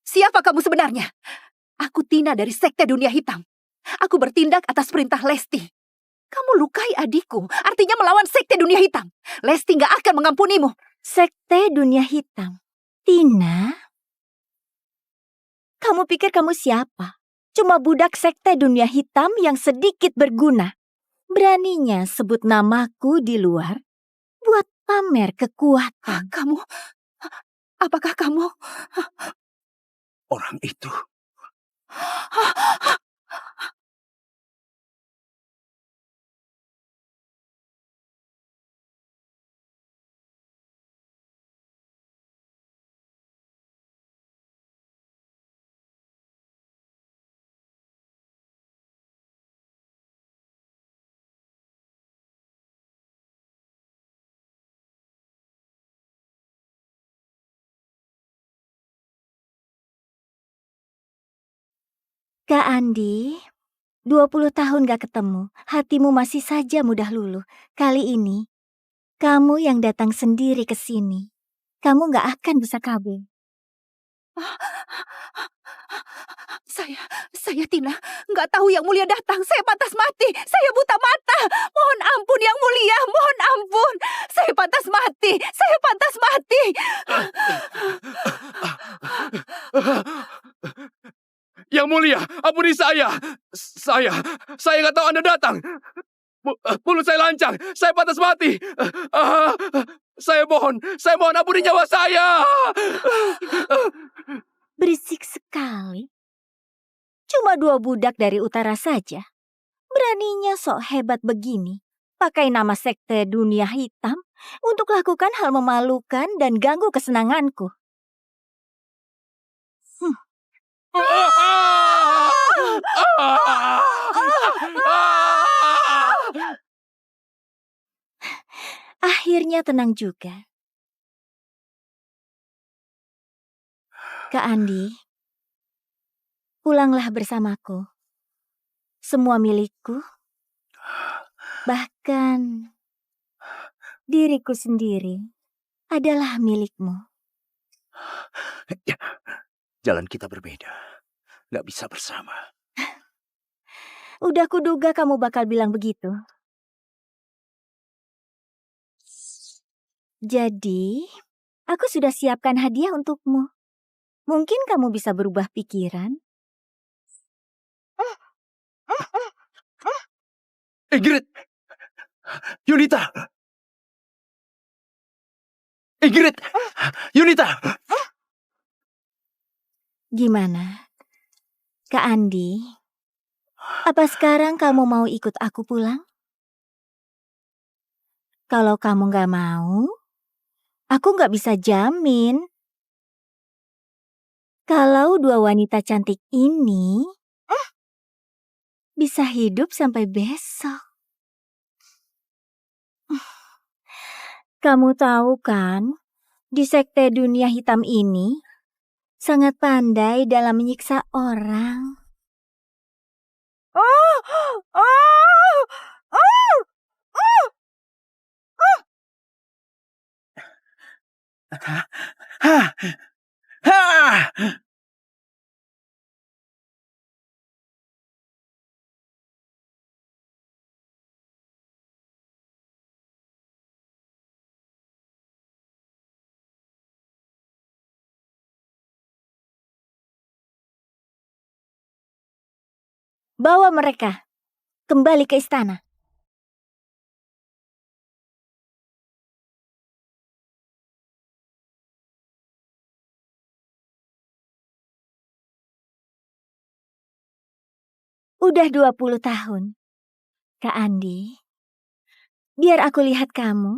Siapa kamu sebenarnya? Aku Tina dari Sekte Dunia Hitam. Aku bertindak atas perintah Lesti. Kamu lukai adikku, artinya melawan Sekte Dunia Hitam. Lesti nggak akan mengampunimu. Sekte Dunia Hitam? Tina? Kamu pikir kamu siapa? Cuma budak Sekte Dunia Hitam yang sedikit berguna. Beraninya sebut namaku di luar buat pamer kekuatan. Apakah kamu... Orang itu. Kak Andi, 20 tahun gak ketemu, hatimu masih saja mudah luluh. Kali ini, kamu yang datang sendiri ke sini. Kamu gak akan bisa kabur. Saya Tina, nggak tahu Yang Mulia datang. Saya pantas mati. Saya buta mata. Mohon ampun Yang Mulia, mohon ampun. Saya pantas mati. Saya pantas mati. Yang Mulia, ampuni saya. Saya nggak tahu Anda datang. Mulut saya lancang. Saya pantas mati. Saya mohon ampuni nyawa saya. Berisik sekali. Cuma 2 budak dari utara saja. Beraninya sok hebat begini. Pakai nama Sekte Dunia Hitam untuk lakukan hal memalukan dan ganggu kesenanganku. Akhirnya tenang juga. Kak Andi, pulanglah bersamaku. Semua milikku, bahkan diriku sendiri adalah milikmu. Ya, jalan kita berbeda. Gak bisa bersama. Udah kuduga kamu bakal bilang begitu. Jadi, aku sudah siapkan hadiah untukmu. Mungkin kamu bisa berubah pikiran. Ingrid! Yunita! Ingrid! Yunita! Gimana? Kak Andi, apa sekarang kamu mau ikut aku pulang? Kalau kamu gak mau, aku gak bisa jamin. Kalau 2 wanita cantik ini bisa hidup sampai besok. Kamu tahu kan, di Sekte Dunia Hitam ini sangat pandai dalam menyiksa orang. Bawa mereka kembali ke istana. Udah 20 tahun. Kak Andi, biar aku lihat kamu.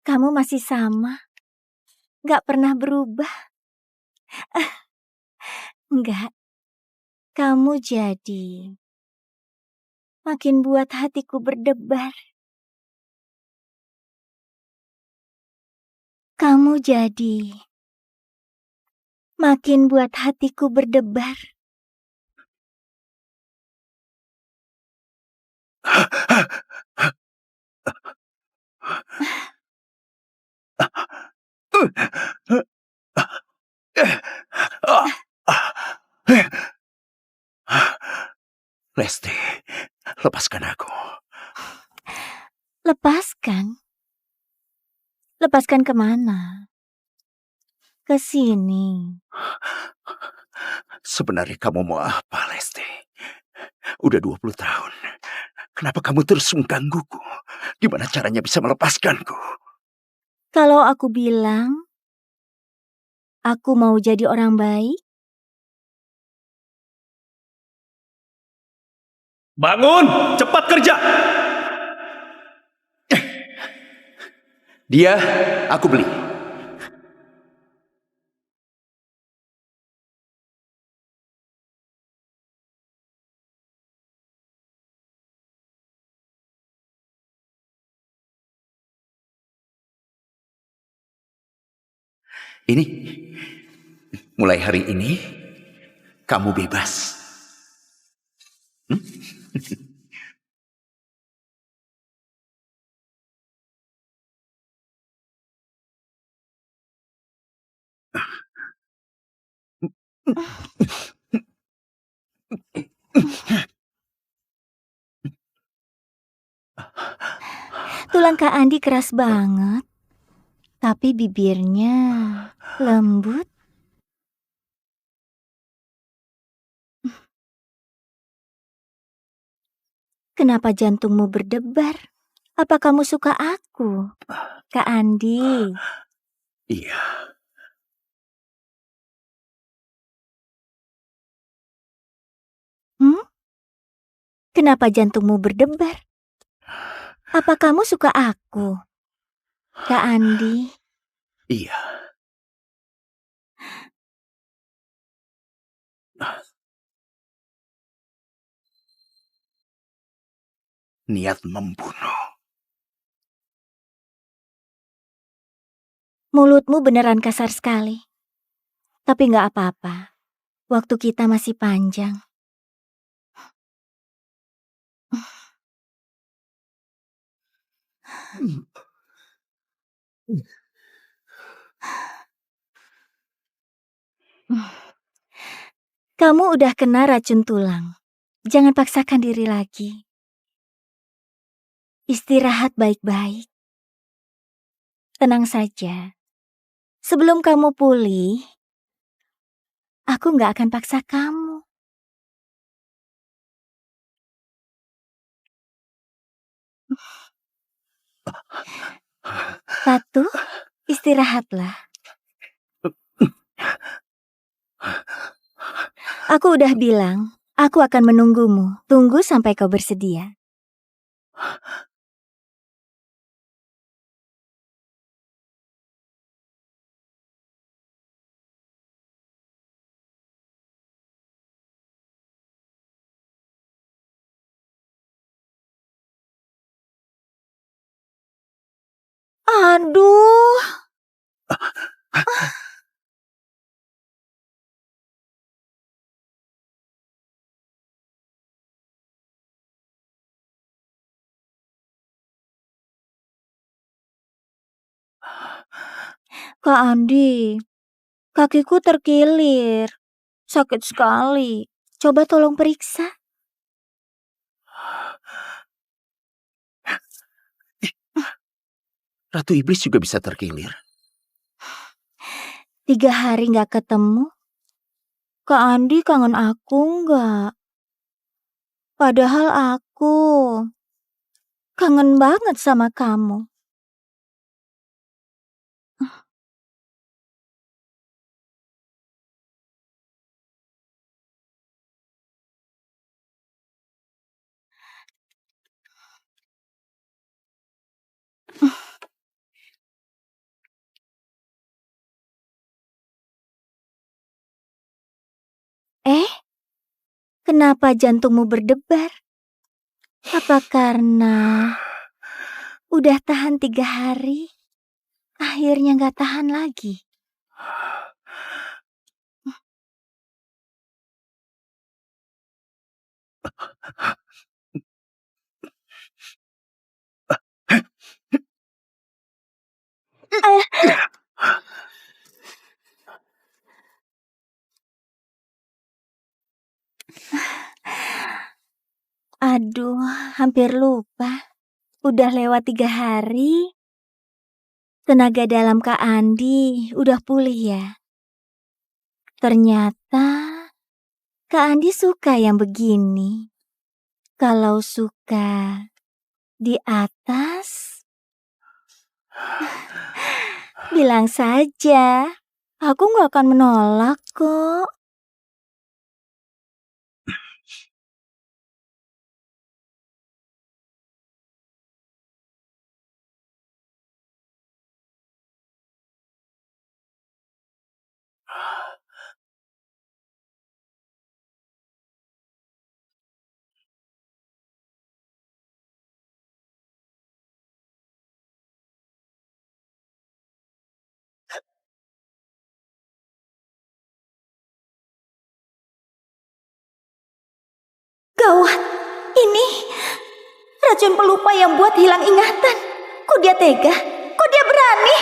Kamu masih sama. Gak pernah berubah. Enggak. Kamu jadi makin buat hatiku berdebar. Kamu jadi makin buat hatiku berdebar. Lesti, lepaskan aku. Lepaskan? Lepaskan kemana? Ke sini. Sebenarnya kamu mau apa, Lesti? Udah 20 tahun. Kenapa kamu terus menggangguku? Gimana caranya bisa melepaskanku? Kalau aku bilang, aku mau jadi orang baik, Bangun! Cepat kerja! Dia aku beli. Ini, mulai hari ini, kamu bebas. Hmm? tulang Kak Andi keras banget. Tapi bibirnya lembut. Kenapa jantungmu berdebar? Apa kamu suka aku, Kak Andi? Iya. Kenapa jantungmu berdebar? Apa kamu suka aku, Kak Andi? Iya. Niat membunuh. Mulutmu beneran kasar sekali. Tapi nggak apa-apa. Waktu kita masih panjang. Kamu udah kena racun tulang. Jangan paksakan diri lagi. Istirahat baik-baik. Tenang saja. Sebelum kamu pulih, aku nggak akan paksa kamu. Patuh, istirahatlah. Aku udah bilang, aku akan menunggumu. Tunggu sampai kau bersedia. Aduh. Kak Andi, kakiku terkilir. Sakit sekali. Coba tolong periksa. Ratu Iblis juga bisa terkilir. 3 hari nggak ketemu. Kak Andi kangen aku nggak? Padahal aku kangen banget sama kamu. Kenapa jantungmu berdebar? Apa karena udah tahan 3 hari, akhirnya nggak tahan lagi? Aduh, hampir lupa. Udah lewat 3 hari. Tenaga dalam Kak Andi udah pulih ya. Ternyata Kak Andi suka yang begini. Kalau suka di atas, bilang saja. Aku nggak akan menolak kok. Gawat, ini racun pelupa yang buat hilang ingatan. Kok dia tega? Kok dia berani?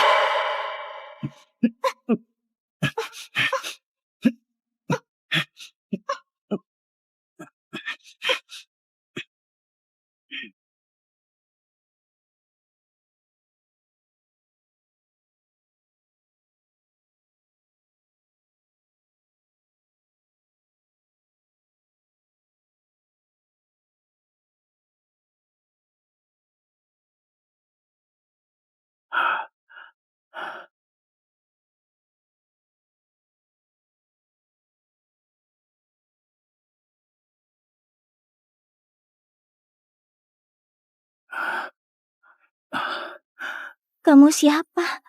Kamu siapa?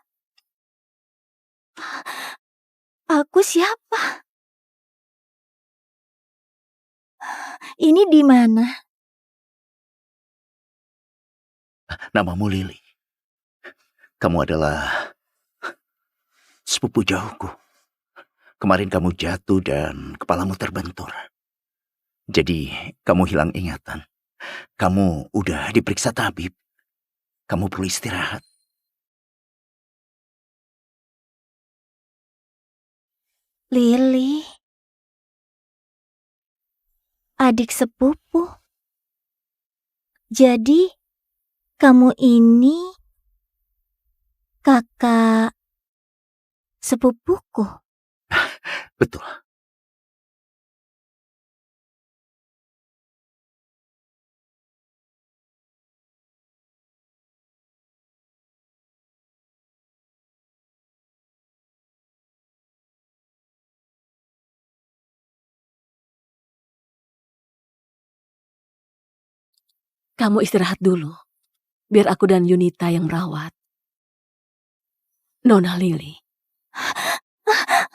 Aku siapa? Ini di mana? Namamu Lily. Kamu adalah sepupu jauhku. Kemarin kamu jatuh dan kepalamu terbentur. Jadi kamu hilang ingatan. Kamu udah diperiksa tabib. Kamu perlu istirahat. Lily. Adik sepupu. Jadi, kamu ini kakak sepupuku. Betul. Kamu istirahat dulu, biar aku dan Yunita yang merawat. Nona Lily.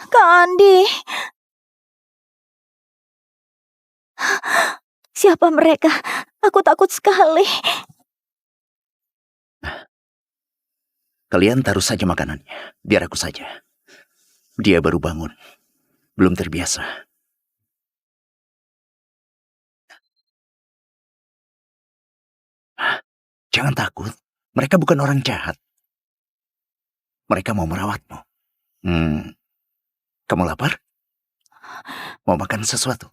Kak Andi. Siapa mereka? Aku takut sekali. Kalian taruh saja makanannya. Biar aku saja. Dia baru bangun. Belum terbiasa. Jangan takut. Mereka bukan orang jahat. Mereka mau merawatmu. Kamu lapar? Mau makan sesuatu?